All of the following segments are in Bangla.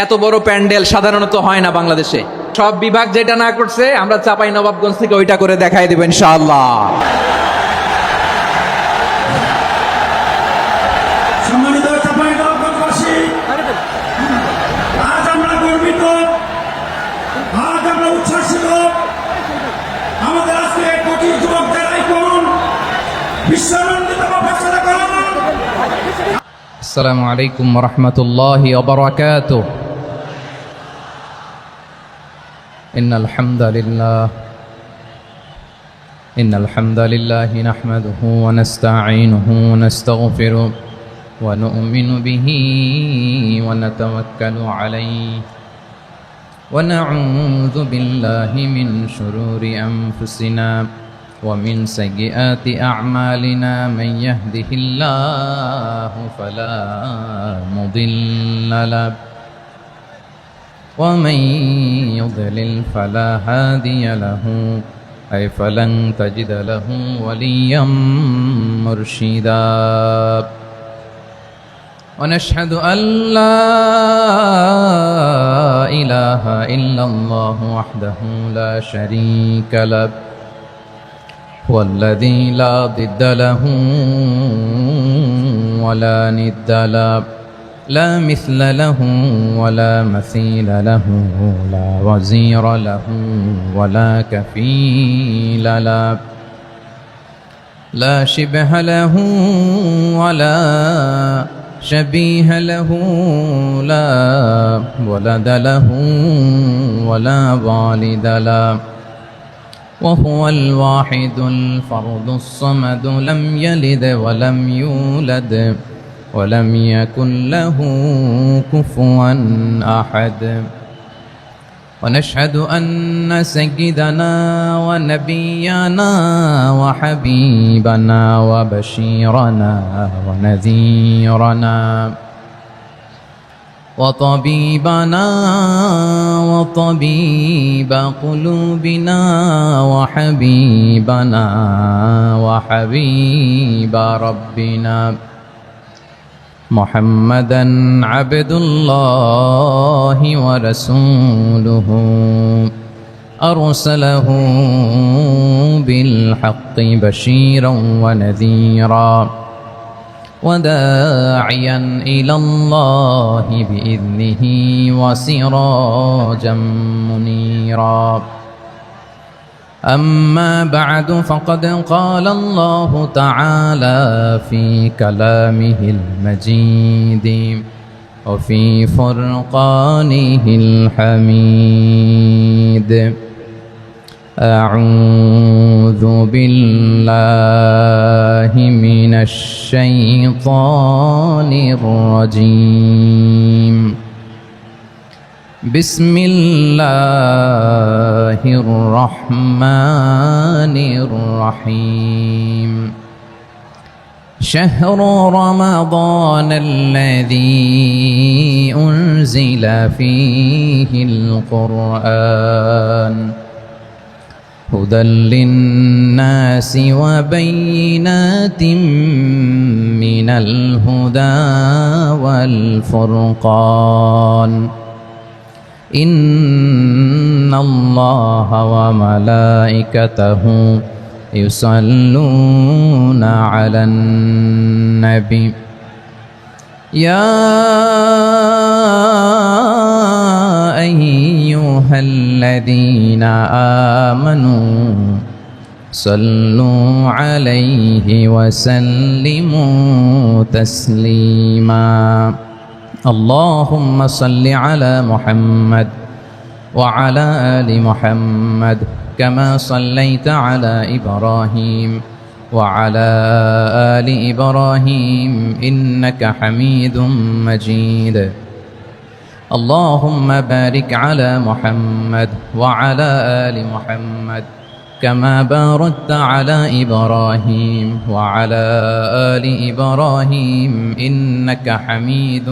এত বড় প্যান্ডেল সাধারণত হয় না বাংলাদেশে। সব বিভাগ যেটা না করছে আমরা চাপাই নবাবগঞ্জ থেকে ওইটা করে দেখাই দেব ইনশাআল্লাহ। সম্মানিত চাঁপাইনবাবগঞ্জবাসী, আজ আমরা গর্বিত, আজ আমরা উচ্ছ্বাসিত। আমাদের আজকে কোটি যুবক যারাই করুন, বিশ্বানন্দিত বা ফেসলা করুন। আসসালামু আলাইকুম ওয়া রাহমাতুল্লাহি ওয়া বারাকাতুহু। ইন্নাল হামদালিল্লাহি নাহমাদুহু ওয়া নাস্তাঈনুহু ওয়া নাস্তাগফিরুহু ওয়া নু'মিনু বিহি ওয়া নাতাওয়াক্কালু আলাইহি ওয়া না'উযু বিল্লাহি মিন শুরুরি আনফুসিনা ومن سيئات أعمالنا من يهده الله فلا مضل له ومن يضلل فلا هادي له أي فلن تجد له وليا مرشدا ونشهد أن لا إله إلا الله وحده لا شريك له والذي لا ضد له ولا ند له لا مثل له ولا مثيل له لا وزير له ولا كفيل له لا شبه له ولا شبيه له لا ولد له ولا والد له وهو الواحد الفرد الصمد لم يلد ولم يولد ولم يكن له كفوا أحد ونشهد أن سيدنا ونبينا وحبيبنا وبشيرنا ونذيرنا وطبيبنا وطبيب قلوبنا وحبيبنا وحبيب ربنا محمدا عبد الله ورسوله أرسله بالحق بشيرا ونذيرا وداعيا إلى الله بإذنه وسراجا منيرا أما بعد فقد قال الله تعالى في كلامه المجيد وفي فرقانه الحميد أعوذ بالله من الشيطان الرجيم بسم الله الرحمن الرحيم شهر رمضان الذي أنزل فيه القرآن هدى للناس وبينات من الهدى والفرقان إن الله وملائكته يصلون على النبي يا أيها الذين آمنوا صلوا عليه وسلموا تسليما اللهم صل على محمد وعلى آل محمد كما صليت على إبراهيم وعلى آل إبراهيم إنك حميد مجيد اللهم بارك على محمد وعلى آل محمد كما باركت على إبراهيم وعلى آل إبراهيم إنك حميد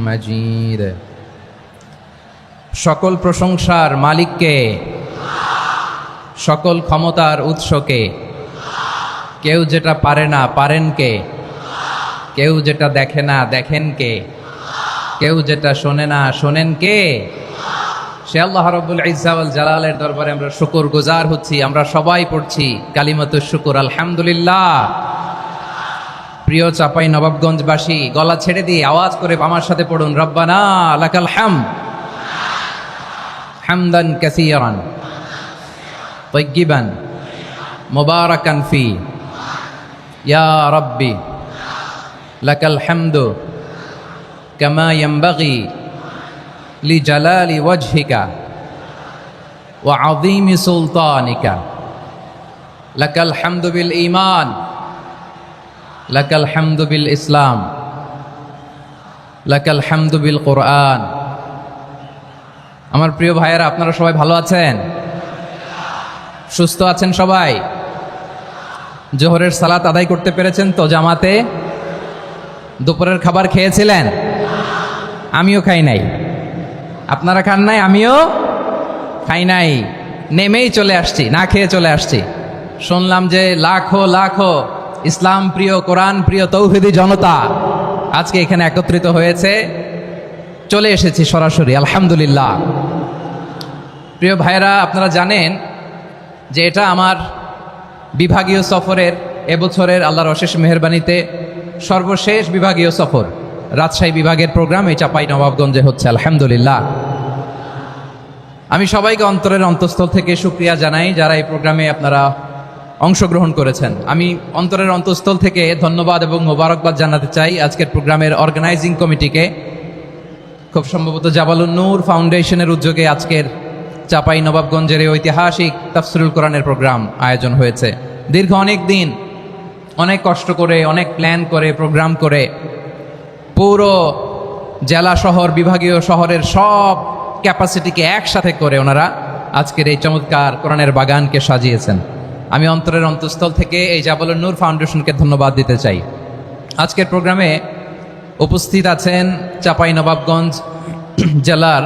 مجيد সকল প্রশংসার মালিককে, সকল ক্ষমতার উৎসকে। কেউ যেটা পারে না পারেন কে, কেউ যেটা দেখে না দেখেন কে। কেউ যেটা শোনে না, শোনেন কে? সে আল্লাহ রাব্বুল ইজ্জা ওয়াল জালালের দরবারে আমরা শুকর গুজার হচ্ছি। আমরা সবাই পড়ছি কালিমাতুশ শুকর, আলহামদুলিল্লাহ। প্রিয় চাপাই নবাবগঞ্জবাসী, গলা ছেড়ে দিয়ে আওয়াজ করে আমার সাথে পড়ুন, রব্বানা লাকাল হামদ হামদান কাসীরান তাইয়্যিবান মুবারাকান ফি ইয়া রাব্বি লাকাল হামদু কামা ইয়ানবাগি লিজালালি ওয়াজহিকা ওয়া আযীমি সুলতানিকা লাকাল হামদু বিল ঈমান লাকাল হামদু বিল ইসলাম লাকাল হামদু বিল কোরআন। আমার প্রিয় ভাইয়েরা, আপনারা সবাই ভালো আছেন? সুস্থ আছেন সবাই? জোহরের সালাত আদায় করতে পেরেছেন তো জামাতে? দুপুরের খাবার খেয়েছিলেন? আমিও খাই নাই। আপনারা খান নাই? আমিও খাই নাই। নেমেই চলে আসছি, না খেয়ে চলে আসছি। শুনলাম যে লাখো লাখো ইসলাম প্রিয়, কোরআন প্রিয় তৌহিদি জনতা আজকে এখানে একত্রিত হয়েছে। চলে এসেছি সরাসরি, আলহামদুলিল্লাহ। প্রিয় ভাইরা, আপনারা জানেন যে এটা আমার বিভাগীয় সফরের, এবছরের আল্লাহর অশেষ মেহেরবানিতে সর্বশেষ বিভাগীয় সফর। রাজশাহী বিভাগের প্রোগ্রাম এই চাপাই নবাবগঞ্জে হচ্ছে, আলহামদুলিল্লাহ। আমি সবাইকে অন্তরের অন্তঃস্থল থেকে শুকরিয়া জানাই যারা এই প্রোগ্রামে আপনারা অংশগ্রহণ করেছেন। আমি অন্তরের অন্তঃস্থল থেকে ধন্যবাদ এবং মোবারকবাদ জানাতে চাই আজকের প্রোগ্রামের অর্গানাইজিং কমিটিকে। খুব সম্ভবত জাবালুন নূর ফাউন্ডেশনের উদ্যোগে আজকের চাপাই নবাবগঞ্জের এই ঐতিহাসিক তাফসিরুল কোরআনের প্রোগ্রাম আয়োজন হয়েছে। দীর্ঘ অনেক দিন অনেক কষ্ট করে, অনেক প্ল্যান করে, প্রোগ্রাম করে পুরো জেলা শহর, বিভাগীয় শহরের সব ক্যাপাসিটিকে একসাথে করে ওনারা আজকের এই চমৎকার কোরআনের বাগানকে সাজিয়েছেন। আমি অন্তরের অন্তঃস্থল থেকে এই জাবালুন নূর ফাউন্ডেশনকে ধন্যবাদ দিতে চাই। আজকের প্রোগ্রামে উপস্থিত আছেন চাপাই নবাবগঞ্জ জেলার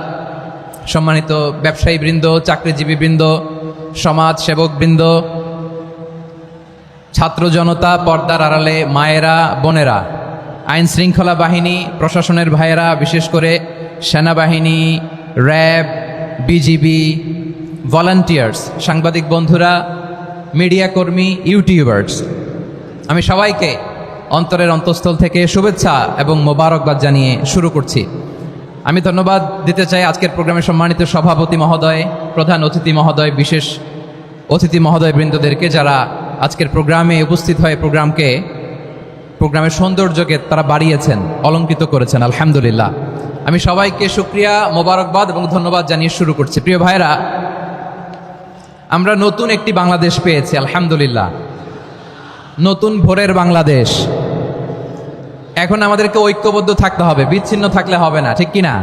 সম্মানিত ব্যবসায়ী বৃন্দ, চাকরিজীবী বৃন্দ, সমাজ সেবক বৃন্দ, ছাত্র জনতা, পর্দার আড়ালে মায়েরা, বোনেরা, আইন শৃঙ্খলা বাহিনী, প্রশাসনের ভাইয়েরা, বিশেষ করে সেনাবাহিনী, র্যাব, বিজিবি, ভলান্টিয়ার্স, সাংবাদিক বন্ধুরা, মিডিয়া কর্মী, ইউটিউবার্স, আমি সবাইকে অন্তরের অন্তঃস্থল থেকে শুভেচ্ছা এবং মোবারকবাদ জানিয়ে শুরু করছি। আমি ধন্যবাদ দিতে চাই আজকের প্রোগ্রামের সম্মানিত সভাপতি মহোদয়, প্রধান অতিথি মহোদয়, বিশেষ অতিথি মহোদয় বৃন্দদেরকে যারা আজকের প্রোগ্রামে উপস্থিত হয়ে প্রোগ্রামের সৌন্দর্যকে তারা বাড়িয়েছেন, অলঙ্কৃত করেছেন, আলহামদুলিল্লাহ। আমি সবাইকে শুকরিয়া, মোবারকবাদ এবং ধন্যবাদ জানিয়ে শুরু করছি। প্রিয় ভাইরা, আমরা নতুন একটি বাংলাদেশ পেয়েছি, আলহামদুলিল্লাহ। নতুন ভোরের বাংলাদেশ। এখন আমাদেরকে ঐক্যবদ্ধ থাকতে হবে, বিচ্ছিন্ন থাকলে হবে না, ঠিক কিনা?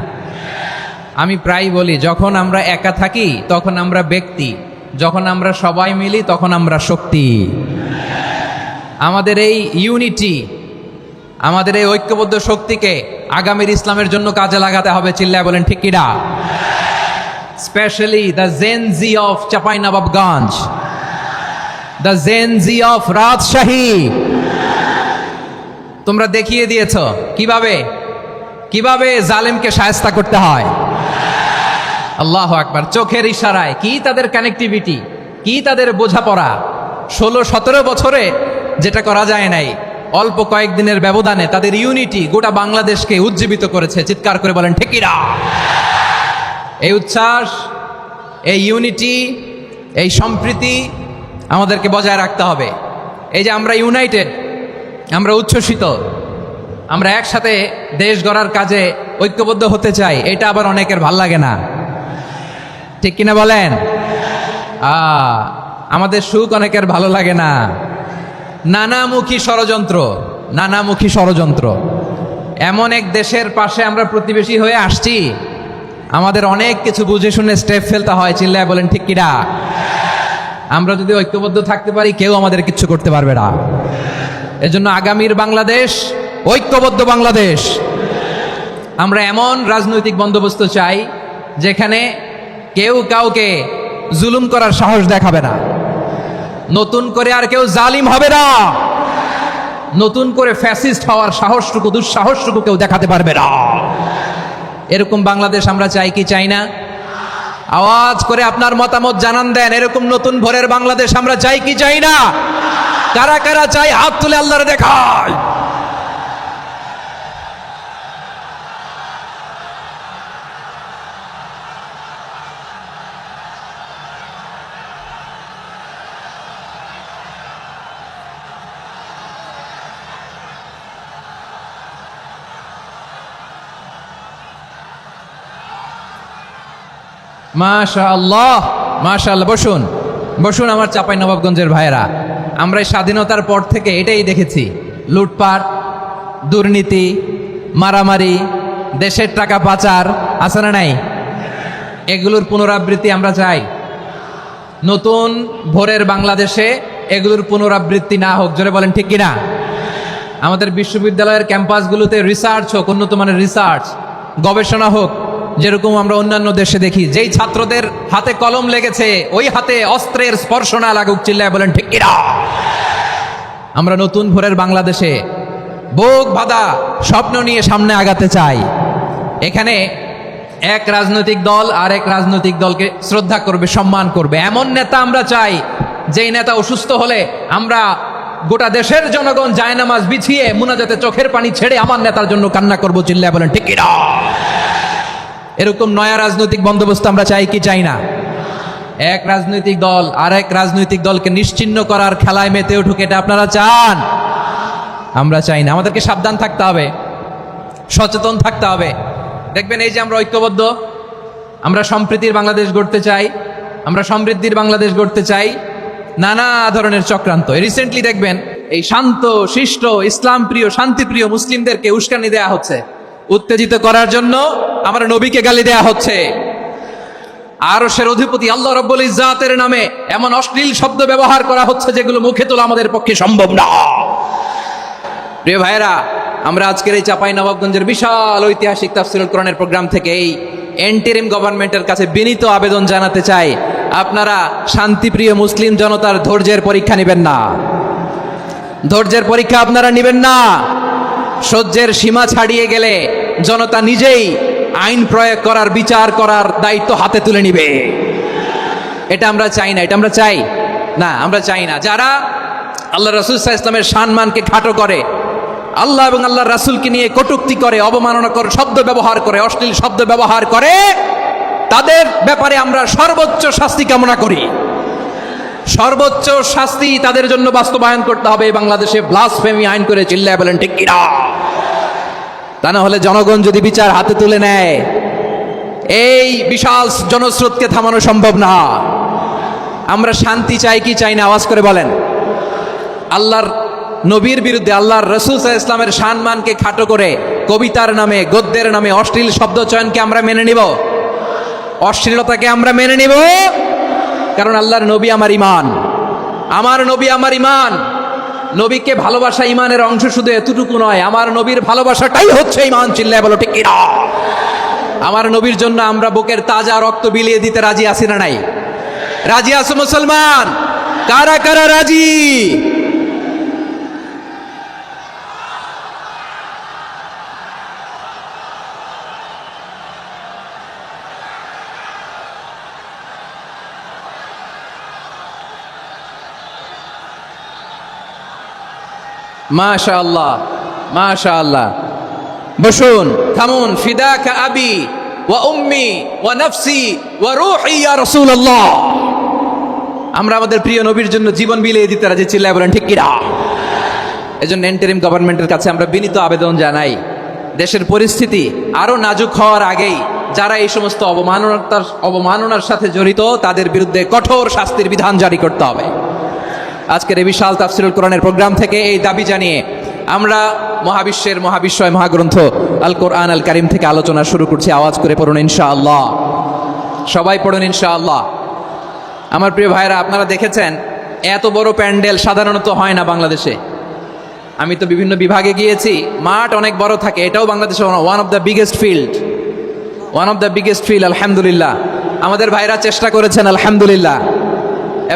আমি প্রায় বলি, যখন আমরা একা থাকি তখন আমরা ব্যক্তি, যখন আমরা সবাই মিলি তখন আমরা শক্তি। আমাদের এই ইউনিটি, আমাদের এই ঐক্যবদ্ধ শক্তিকে আগামীর ইসলামের জন্য কাজে লাগাতে হবে। চিল্লায় বলেন ঠিক কিনা? Specially the Gen Z of Chapainawabganj, the Gen Z of Rajshahi. তোমরা দেখিয়ে দিয়েছ কিভাবে জালেমকে শায়েস্তা করতে হয়। আল্লাহু আকবার। চোখের ইশারায় কি তাদের কানেক্টিভিটি, কি তাদের বোঝাপড়া। 16-17 বছরে যেটা করা যায় নাই, অল্প কয়েকদিনের ব্যবধানে তাদের ইউনিটি গোটা বাংলাদেশকে উজ্জীবিত করেছে। চিৎকার করে বলেন ঠিক কিনা? এই উচ্ছ্বাস, এই ইউনিটি, এই সম্প্রীতি আমাদেরকে বজায় রাখতে হবে। এই যে আমরা ইউনাইটেড, আমরা উচ্ছ্বসিত, আমরা একসাথে দেশ গড়ার কাজে ঐক্যবদ্ধ হতে চাই, এটা আবার অনেকের ভাল লাগে না, ঠিক কিনা বলেন? আমাদের সুখ অনেকের ভালো লাগে না। নানামুখী ষড়যন্ত্র। এমন এক দেশের পাশে আমরা প্রতিবেশী হয়ে আসছি, আমাদের অনেক কিছু বুঝে শুনে স্টেপ ফেলতে হয়। চিল্লায় বলেন ঠিক কিনা? আমরা যদি ঐক্যবদ্ধ থাকতে পারি, কেউ আমাদের কিচ্ছু করতে পারবে না। এজন্য আগামীর বাংলাদেশ ঐক্যবদ্ধ বাংলাদেশ। আমরা এমন রাজনৈতিক বন্দোবস্ত চাই যেখানে কেউ কাউকে জুলুম করার সাহস দেখাবে না, নতুন করে আর কেউ জালিম হবে না, নতুন করে ফ্যাসিস্ট হওয়ার সাহসটুকু, দুঃসাহসটুকু কেউ দেখাতে পারবে না। এরকম বাংলাদেশ আমরা চাই কি চাই না? আওয়াজ করে আপনার মতামত জানান দেন, এরকম নতুন ভোরের বাংলাদেশ আমরা চাই কি চাই না? কারা কারা চাই হাত তুলে আল্লাহরে দেখায়। মাশাআল্লাহ, মাশাআল্লাহ। বসুন বসুন আমার চাঁপাইনবাবগঞ্জের ভাইয়েরা, আমরা এই স্বাধীনতার পর থেকে এটাই দেখেছি, লুটপাট, দুর্নীতি, মারামারি, দেশের টাকা পাচার, আছে না নাই? এগুলোর পুনরাবৃত্তি আমরা চাই। নতুন ভোরের বাংলাদেশে এগুলোর পুনরাবৃত্তি না হোক, জোরে বলেন ঠিক কিনা? আমাদের বিশ্ববিদ্যালয়ের ক্যাম্পাসগুলোতে রিসার্চ হোক, উন্নত মানের রিসার্চ, গবেষণা হোক, যেরকম আমরা অন্যান্য দেশে দেখি। যেই ছাত্রদের হাতে কলম লেগেছে ওই হাতে অস্ত্রের স্পর্শ না লাগুক, চিল্লায় বলেন ঠিক কিনা? আমরা নতুন ভোরের বাংলাদেশে বুক বাঁধা স্বপ্ন নিয়ে সামনে আগাতে চাই। এখানে এক রাজনৈতিক দল আর এক রাজনৈতিক দলকে শ্রদ্ধা করবে, সম্মান করবে, এমন নেতা আমরা চাই যেই নেতা অসুস্থ হলে আমরা গোটা দেশের জনগণ জায়নামাজ বিছিয়ে মুনাজাতে চোখের পানি ছেড়ে আমার নেতার জন্য কান্না করবো, চিল্লায় বলেন ঠিক কিনা? এরকম নয়া রাজনৈতিক বন্দোবস্ত আমরা চাই কি চাই না? এক রাজনৈতিক দল আর এক রাজনৈতিক দলকে নিশ্চিহ্ন করার খেলায় মেতে উঠুক, এটা আপনারা চান? আমরা চাই না। আমাদেরকে সাবধান থাকতে হবে, সচেতন থাকতে হবে। দেখবেন এই যে আমরা ঐক্যবদ্ধ, আমরা সম্প্রীতির বাংলাদেশ গড়তে চাই, আমরা সমৃদ্ধির বাংলাদেশ গড়তে চাই, নানা ধরনের চক্রান্ত। রিসেন্টলি দেখবেন এই শান্ত শিষ্ট ইসলাম প্রিয় শান্তিপ্রিয় মুসলিমদেরকে উস্কানি দেয়া হচ্ছে, উত্তেজিত করার জন্য আমার নবীকে গালি দেয়া হচ্ছে। আরশের অধিপতি আল্লাহ রাব্বুল ইজ্জাতের নামে এমন অশ্লীল শব্দ ব্যবহার করা হচ্ছে যেগুলো মুখে তোলা আমাদের পক্ষে সম্ভব না। প্রিয় ভাইয়েরা, আমরা আজকের এই চাঁপাইনবাবগঞ্জের বিশাল ঐতিহাসিক তাফসীরুল কোরআনের প্রোগ্রাম থেকে এই এন্টিরিম গভর্নমেন্টের কাছে বিনীত আবেদন জানাতে চাই, আপনারা শান্তিপ্রিয় মুসলিম জনতার ধৈর্যের পরীক্ষা নেবেন না। ধৈর্যের পরীক্ষা আপনারা নেবেন না। সহ্যের সীমা ছাড়িয়ে গেলে জনতা নিজেই আইন প্রয়োগ করার, বিচার করার দায়িত্ব হাতে তুলে নিবে। এটা আমরা চাই না, এটা আমরা চাই না, আমরা চাই না। যারা আল্লাহ রাসূল সাল্লাল্লাহু আলাইহি ইসলামের সম্মানকে খাটো করে, আল্লাহ এবং আল্লাহর রাসূলকে নিয়ে কটূক্তি করে, অবমাননাকর শব্দ ব্যবহার করে, অশ্লীল শব্দ ব্যবহার করে, তাদের ব্যাপারে আমরা সর্বোচ্চ শাস্তি কামনা করি। সর্বোচ্চ শাস্তি তাদের জন্য বাস্তবায়ন করতে হবে বাংলাদেশে ব্লাসফেমি আইন করে, চিল্লায় বলেন ঠিক কিনা? তা না হলে জনগণ যদি বিচার হাতে তুলে নেয়, এই বিশাল জনস্রোতকে থামানো সম্ভব না। আমরা শান্তি চাই কি চাই না? আওয়াজ করে বলেন। আল্লাহর নবীর বিরুদ্ধে, আল্লাহর রাসূল সাল্লাল্লাহু আলাইহি ইসলামের সম্মানকে খাটো করে কবিতার নামে, গদ্যের নামে অশ্লীল শব্দ চয়নকে আমরা মেনে নিব? অশ্লীলতাকে আমরা মেনে নিব? কারণ আল্লাহর নবী আমার ঈমান, আমার নবী আমার ঈমান। নবীকে ভালোবাসা ঈমানের অংশ শুধু এতটুকু নয়, আমার নবীর ভালোবাসাটাই হচ্ছে ঈমান, চিল্লায় বলো ঠিক কিনা? আমার নবীর জন্য আমরা বুকের তাজা রক্ত বিলিয়ে দিতে রাজি আছি না নাই? রাজি আছো মুসলমান? কারা কারা রাজি? মাশাআল্লাহ, মাশাআল্লাহ। বসুন, থামুন। ফিদাকা আবি ওয়া উম্মি ওয়া নাফসি ওয়া রূহি ইয়া রাসূলুল্লাহ। আমরা আমাদের প্রিয় নবীর জন্য জীবন বিলিয়ে দিতে রাজি, চিল্লায় বলেন ঠিক কিনা? এজন্য ইন্টারিম গভর্নমেন্টের কাছে আমরা বিনীত আবেদন জানাই, দেশের পরিস্থিতি আরো নাজুক হওয়ার আগেই যারা এই সমস্ত অবমাননার সাথে জড়িত তাদের বিরুদ্ধে কঠোর শাস্তির বিধান জারি করতে হবে। আজকের এই বিশাল তাফসীরুল কোরআনের প্রোগ্রাম থেকে এই দাবি জানিয়ে আমরা মহাবিশ্বের মহাবিশ্বয় মহাগ্রন্থ আল কোরআন আল কারীম থেকে আলোচনা শুরু করছি। আওয়াজ করে পড়ুন ইনশাআল্লাহ, সবাই পড়ুন ইনশাআল্লাহ। আমার প্রিয় ভাইরা, আপনারা দেখেছেন এত বড় প্যান্ডেল সাধারণত হয় না বাংলাদেশে। আমি তো বিভিন্ন বিভাগে গিয়েছি, মাঠ অনেক বড় থাকে। এটাও বাংলাদেশে one of the biggest field, আলহামদুলিল্লাহ। আমাদের ভাইরা চেষ্টা করেছেন, আলহামদুলিল্লাহ।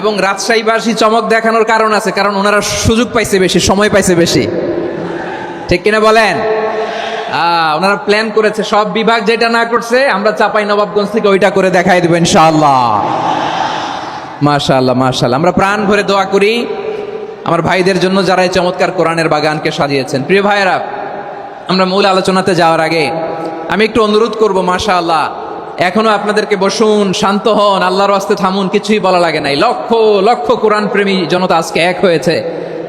এবং রাজশাহীবাসী চমক দেখানোর কারণ আছে, কারণ ওনারা সুযোগ পাইছে বেশি, সময় পাইছে বেশি, ঠিক কিনা বলেন? ওনারা প্ল্যান করেছে, সব বিভাগ যেটা না করছে আমরা চাপাই নবাবগঞ্জ থেকে ওইটা করে দেখাই দেবো ইনশাআল্লাহ। মাশাআল্লাহ মাশাআল্লাহ। আমরা প্রাণ ভরে দোয়া করি আমার ভাইদের জন্য যারা এই চমৎকার কোরআনের বাগানকে সাজিয়েছেন। প্রিয় ভাইয়েরা, আমরা মূল আলোচনাতে যাওয়ার আগে আমি একটু অনুরোধ করব, মাশাআল্লাহ এখনো আপনাদেরকে বসুন, শান্ত হন, আল্লাহর রাস্তে থামুন, কিছুই বলা লাগে নাই। লক্ষ লক্ষ কোরআন প্রেমী জনতা আজকে এক হয়েছে,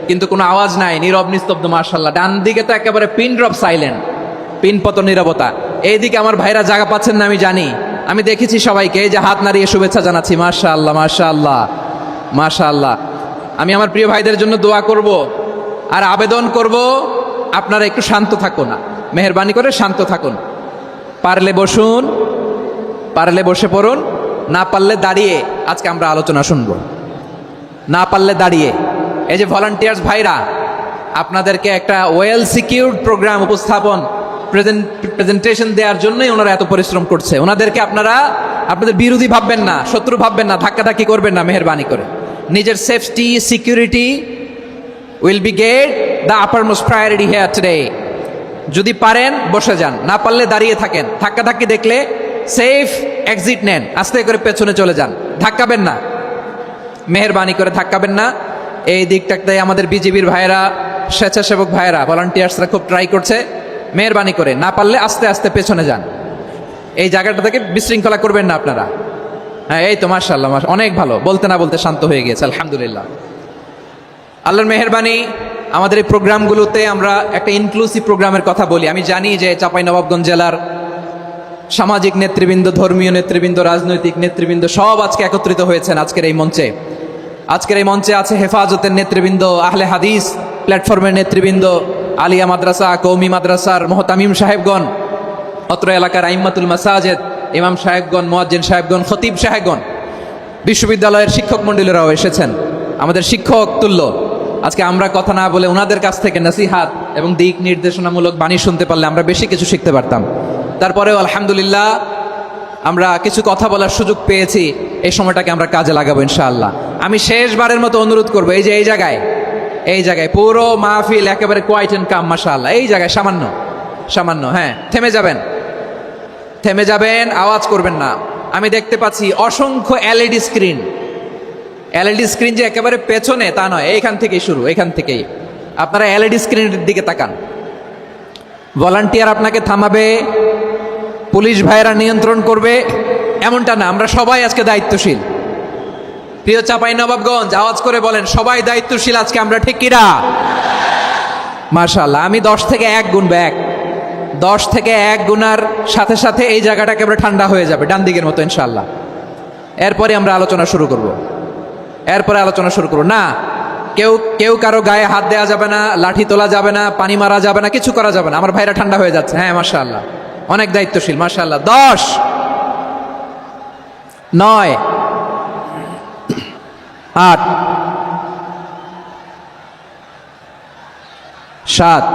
কিন্তু কোনো আওয়াজ নাই, নীরব নিস্তব্ধ। মাশাআল্লাহ, ডান দিকে তো একেবারে পিন ড্রপ সাইলেন্ট, পিন পত নীরবতা। এইদিকে আমার ভাইরা জায়গা পাচ্ছেন না আমি জানি, আমি দেখেছি সবাইকে, এই যে হাত নাড়িয়ে শুভেচ্ছা জানাচ্ছি। মাশাআল্লাহ মাশাআল্লাহ মাশাআল্লাহ। আমি আমার প্রিয় ভাইদের জন্য দোয়া করব আর আবেদন করব, আপনারা একটু শান্ত থাকুন, মেহেরবানি করে শান্ত থাকুন। পারলে বসুন, পারলে বসে পড়ুন, না পারলে দাঁড়িয়ে আজকে আমরা আলোচনা শুনব। না পারলে দাঁড়িয়ে। এই যে ভলান্টিয়ার্স ভাইরা, আপনাদেরকে একটা ওয়েল সিকিউরড প্রোগ্রাম উপস্থাপন প্রেজেন্টেশন দেওয়ার জন্যই ওনারা এত পরিশ্রম করছে। ওনাদেরকে আপনারা আপনাদের বিরোধী ভাববেন না, শত্রু ভাববেন না, ধাক্কাধাক্কি করবেন না, মেহেরবানি করে। নিজের safety security will be get the uppermost priority here today. যদি পারেন বসে যান, না পারলে দাঁড়িয়ে থাকেন। ধাক্কাধাক্কি দেখলে সেফ এক্সিট নেন, আস্তে করে পেছনে চলে যান, ধাক্কাবেন না, মেহেরবানি করে ধাক্কাবেন না। এই দিকটাতে আমাদের বিজিবির ভাইয়েরা, স্বেচ্ছাসেবক ভাইয়েরা, ভলান্টিয়ার্সরা খুব ট্রাই করছে। মেহেরবানি করে না পারলে আস্তে আস্তে পেছনে যান, এই জায়গাটা থেকে বিশৃঙ্খলা করবেন না আপনারা। হ্যাঁ, এই তো মাশাআল্লাহ, অনেক ভালো, বলতে না বলতে শান্ত হয়ে গিয়েছে, আলহামদুলিল্লাহ। আল্লাহর মেহেরবানি, আমাদের এই প্রোগ্রামগুলোতে আমরা একটা ইনক্লুসিভ প্রোগ্রামের কথা বলি। আমি জানি যে চাঁপাইনবাবগঞ্জ জেলার সামাজিক নেতৃবৃন্দ, ধর্মীয় নেতৃবৃন্দ, রাজনৈতিক নেতৃবৃন্দ সব আজকে একত্রিত হয়েছেন আজকের এই মঞ্চে। আজকের এই মঞ্চে আছে হেফাজতের নেতৃবৃন্দ, আহলে হাদিস প্ল্যাটফর্মের নেতৃবৃন্দ, আলিয়া মাদ্রাসা, কৌমি মাদ্রাসার মোহতামিম সাহেবগণ, অত্র এলাকার আইম্মাতুল মাসাজিদ, ইমাম সাহেবগণ, মুয়াজ্জিন সাহেবগণ, খতিব সাহেবগণ, বিশ্ববিদ্যালয়ের শিক্ষক মণ্ডলীরাও এসেছেন, আমাদের শিক্ষক তুল্য। আজকে আমরা কথা না বলে ওনাদের কাছ থেকে নসিহাত এবং দিক নির্দেশনামূলক বাণী শুনতে পারলে আমরা বেশি কিছু শিখতে পারতাম। তারপরেও আলহামদুলিল্লাহ আমরা কিছু কথা বলার সুযোগ পেয়েছি, এই সময়টাকে আমরা কাজে লাগাবো ইনশাআল্লাহ। আমি শেষবারের মতো অনুরোধ করবো, এই যে এই জায়গায় পুরো মাহফিল একেবারে কোয়াইট এন্ড কাম, মাশাআল্লাহ। এই জায়গায় সামান্য হ্যাঁ, থেমে যাবেন, আওয়াজ করবেন না। আমি দেখতে পাচ্ছি অসংখ্য এলইডি স্ক্রিন, যে একেবারে পেছনে তা নয়, এইখান থেকেই শুরু, এখান থেকেই আপনারা এলইডি স্ক্রিনের দিকে তাকান। ভলান্টিয়ার আপনাকে থামাবে, পুলিশ ভাইয়েরা নিয়ন্ত্রণ করবে, এমনটা না। আমরা সবাই আজকে দায়িত্বশীল। প্রিয় চাঁপাইনবাবগঞ্জ, আওয়াজ করে বলেন, সবাই দায়িত্বশীল আজকে আমরা, ঠিক কিনা? মাশাআল্লাহ। আমি 10 থেকে 1 গুনবো, 10 থেকে 1 গুনার সাথে সাথে এই জায়গাটা একেবারে ঠান্ডা হয়ে যাবে, ডান দিকের মতো ইনশাআল্লাহ। এরপরে আমরা আলোচনা শুরু করব। না, কেউ কারো গায়ে হাত দেওয়া যাবে না, লাঠি তোলা যাবে না, পানি মারা যাবে না, কিছু করা যাবে না। আমার ভাইরা ঠান্ডা হয়ে যাচ্ছে। হ্যাঁ মাশাআল্লাহ, অনেক দায়িত্বশীল, মাশাআল্লাহ। 10, 9, 8, 7,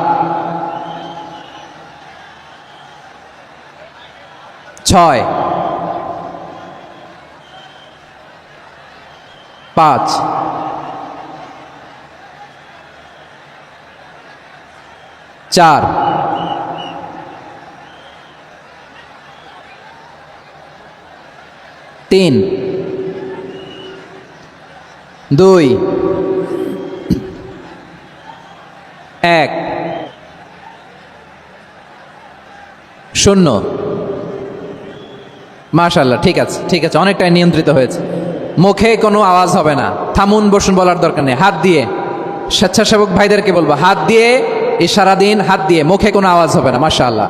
6, 5, 4, 3, 2, 1, 0। মাশাআল্লাহ, ঠিক আছে, অনেকটাই নিয়ন্ত্রিত হয়েছে। মুখে কোনো আওয়াজ হবে না, থামুন বসুন বলার দরকার নেই। হাত দিয়ে, স্বেচ্ছাসেবক ভাইদেরকে বলবো, হাত দিয়ে ইশারা দিন, হাত দিয়ে, মুখে কোনো আওয়াজ হবে না। মাশাআল্লাহ।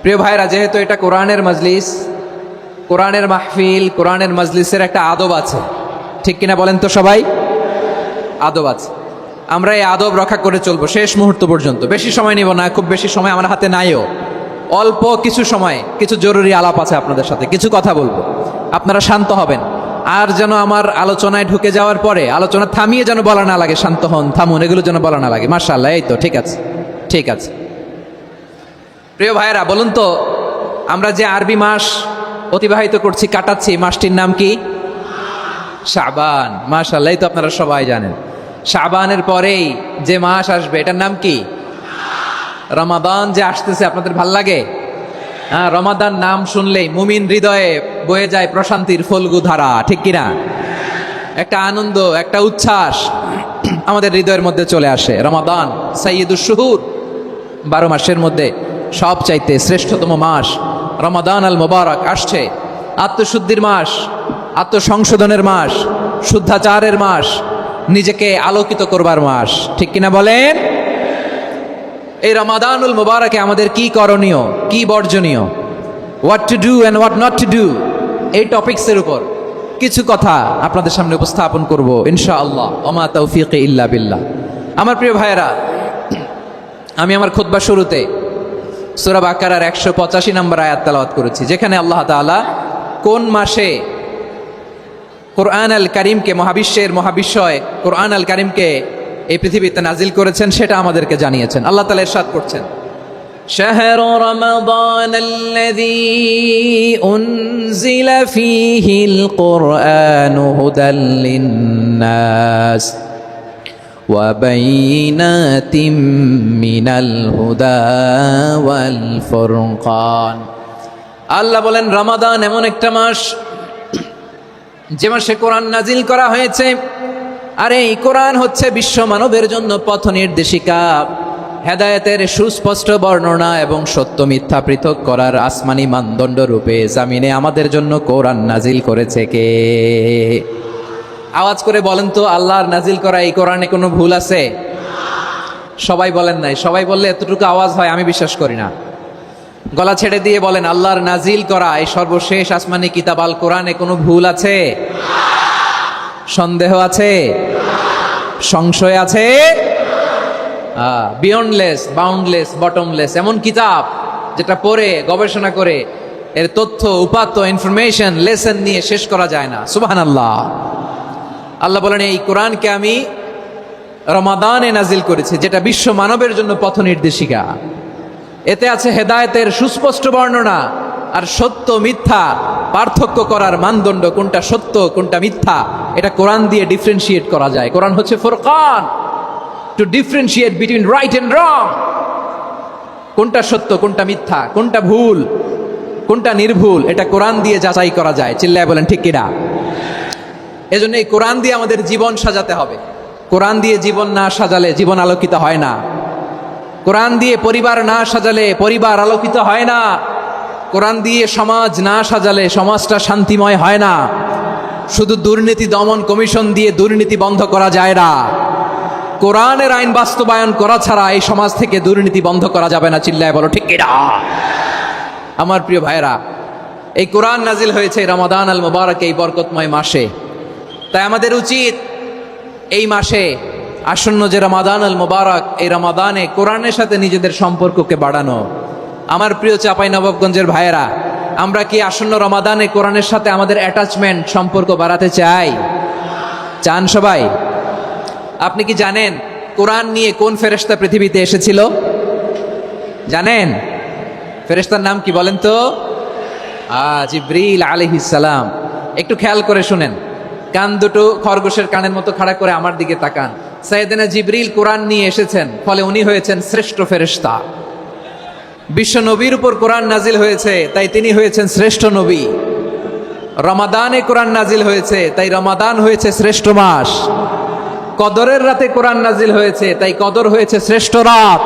প্রিয় ভাইরা, যেহেতু এটা কোরআনের মজলিস, কোরআনের মাহফিল, কোরআনের মজলিসের একটা আদব আছে, ঠিক কিনা বলেন তো সবাই? আদব আছে। আমরা এই আদব রক্ষা করে চলবো শেষ মুহূর্ত পর্যন্ত। বেশি সময় নিব না, খুব বেশি সময় আমার হাতে নাইও। অল্প কিছু সময় কিছু জরুরি আলাপ আছে আপনাদের সাথে, কিছু কথা বলবো, আপনারা শান্ত হবেন। আর যেন আমার আলোচনায় ঢুকে যাওয়ার পরে আলোচনা থামিয়ে যেন বলা না লাগে, শান্ত হন, থামুন, এগুলো যেন বলা না লাগে। মাশাআল্লাহ, এই তো ঠিক আছে। প্রিয় ভাইয়েরা, বলুন তো, আমরা যে আরবি মাস অতিবাহিত করছি, কাটাচ্ছি, মাসটির নাম কি? শাবান। মাশাআল্লাহ, এই তো আপনারা সবাই জানেন। শাবানের পরেই যে মাস আসবে, এটার নাম কি? রমাদান যে আসতেছে আপনাদের ভাল লাগে? হ্যাঁ, রমাদান নাম শুনলেই মুমিন হৃদয়ে বয়ে যায় প্রশান্তির ফল্গু ধারা, ঠিক কিনা? একটা আনন্দ, একটা উচ্ছ্বাস আমাদের হৃদয়ের মধ্যে চলে আসে। রমাদান সাইয়্যিদুশ শুহুর, 12 মাসের মধ্যে সবচাইতে শ্রেষ্ঠতম মাস রমাদান আল মুবারক আসছে। আত্মশুদ্ধির মাস, আত্মসংশোধনের মাস, শুদ্ধাচারের মাস, নিজেকে আলোকিত করবার মাস, ঠিক কিনা বলেন? এই রমাদানুল মুবারকে আমাদের কি করণীয়, কি বর্জনীয়, what to do and what not to do, এই টপিকসের উপর কিছু কথা আপনাদের সামনে উপস্থাপন করব ইনশাআল্লাহ। ওমা তৌফিক ইল্লা বিল্লাহ। আমার প্রিয় ভাইয়েরা, আমি আমার খুতবা শুরুতে সূরা বাকারার 185 নম্বর আয়াত তেলাওয়াত করেছি, যেখানে আল্লাহ তাআলা কোন মাসে কোরআন আল কারীমকে, মহাবিশ্বের মহাবিশ্বয় কোরআন আল কারীমকে এই পৃথিবীতে নাজিল করেছেন সেটা আমাদেরকে জানিয়েছেন। আল্লাহ তাআলা ইরশাদ করছেন, شهر رمضان الذي أنزل فيه القرآن هدى للناس وبينات من الهدى والفرقان। আল্লাহ বলেন রমাদান এমন একটা মাস যে মাসে কোরআন নাজিল করা হয়েছে, আর এই কোরআন হচ্ছে বিশ্ব মানবের জন্য পথ নির্দেশিকা, হেদায়েতের সুস্পষ্ট বর্ণনা এবং সত্য মিথ্যা পৃথক করার আসমানি মানদণ্ড রূপে জামিনে আমাদের জন্য কোরআন নাজিল করেছে কে? আওয়াজ করে বলেন তো, আল্লাহর নাজিল করা এই কোরআনে কোনো ভুল আছে? সবাই বলেন নাই। সবাই বললে এতটুকু আওয়াজ হয় আমি বিশ্বাস করি না। গলা ছেড়ে দিয়ে বলেন, আল্লাহর নাজিল করা এই সর্বশেষ আসমানি কিতাব আল কোরআনে কোনো ভুল আছে? সন্দেহ আছে? সংশয় আছে? বিয়ন্ডলেস, বাউন্ডলেস, বটমলেস, এমন কিতাব যেটা পড়ে গবেষণা করে এর তথ্য, উপাত্ত, ইনফরমেশন, লেসন নিয়ে শেষ করা যায় না। সুবহানাল্লাহ। আল্লাহ বলেন এই কোরআনকে আমি রমাদানে নাজিল করেছি, যেটা বিশ্ব মানবের জন্য পথ নির্দেশিকা। এতে আছে হেদায়েতের সুস্পষ্ট বর্ণনা আর সত্য মিথ্যা পার্থক্য করার মানদণ্ড, কোনটা সত্য কোনটা মিথ্যা এটা কোরআন দিয়ে ডিফারেন্সিয়েট করা যায়। কোরআন হচ্ছে Furqan, to differentiate between right and wrong. কোনটা সত্য কোনটা মিথ্যা, কোনটা ভুল কোনটা নির্ভুল, এটা কোরআন দিয়ে যাচাই করা যায়। চিল্লায় বলেন ঠিক কিনা? এজন্য এই কোরআন দিয়ে আমাদের জীবন সাজাতে হবে। কোরআন দিয়ে জীবন না সাজালে জীবন আলোকিত হয় না। কোরআন দিয়ে পরিবার না সাজালে পরিবার আলোকিত হয় না। কোরআন দিয়ে সমাজ না সাজালে সমাজটা শান্তিময় হয় না। শুধু দুর্নীতি দমন কমিশন দিয়ে দুর্নীতি বন্ধ করা যায় না। কোরআনের আইন বাস্তবায়ন করা ছাড়া এই সমাজ থেকে দুর্নীতি বন্ধ করা যাবে না। চিল্লায় বলো ঠিক কিনা? আমার প্রিয় ভাইরা, এই কোরআন নাজিল হয়েছে রমাদান আল মুবারক, এই বরকতময় মাসে। তাই আমাদের উচিত এই মাসে আসন্ন যে রমাদান আল মুবারক, এই রমাদানে কোরআনের সাথে নিজেদের সম্পর্ককে বাড়ানো। আমার প্রিয় চাঁপাইনবাবগঞ্জের ভাইয়েরা, আমরা কি আসন্ন রমাদানে কোরআনের সাথে আমাদের অ্যাটাচমেন্ট, সম্পর্ক বাড়াতে চাই? চান সবাই? আপনি কি জানেন কোরআন নিয়ে কোন ফেরেশতা পৃথিবীতে এসেছিল? জানেন ফেরেশতার নাম কি বলেন তো? জিবরিল আলাইহিস সালাম। একটু খেয়াল করে শুনেন, কান দুটো খরগোশের কানের মতো খাড়া করে আমার দিকে তাকান। সাইয়েদনা জিবরিল কোরআন নিয়ে এসেছেন, ফলে উনি হয়েছেন শ্রেষ্ঠ ফেরেশতা। বিশ্ব নবীর উপর কোরআন নাজিল হয়েছে, তাই তিনি হয়েছেন শ্রেষ্ঠ নবী। রমাদানে কোরআন নাজিল হয়েছে, তাই রমাদান হয়েছে শ্রেষ্ঠ মাস। কদরের রাতে কোরআন নাজিল হয়েছে, তাই কদর হয়েছে শ্রেষ্ঠ রাত।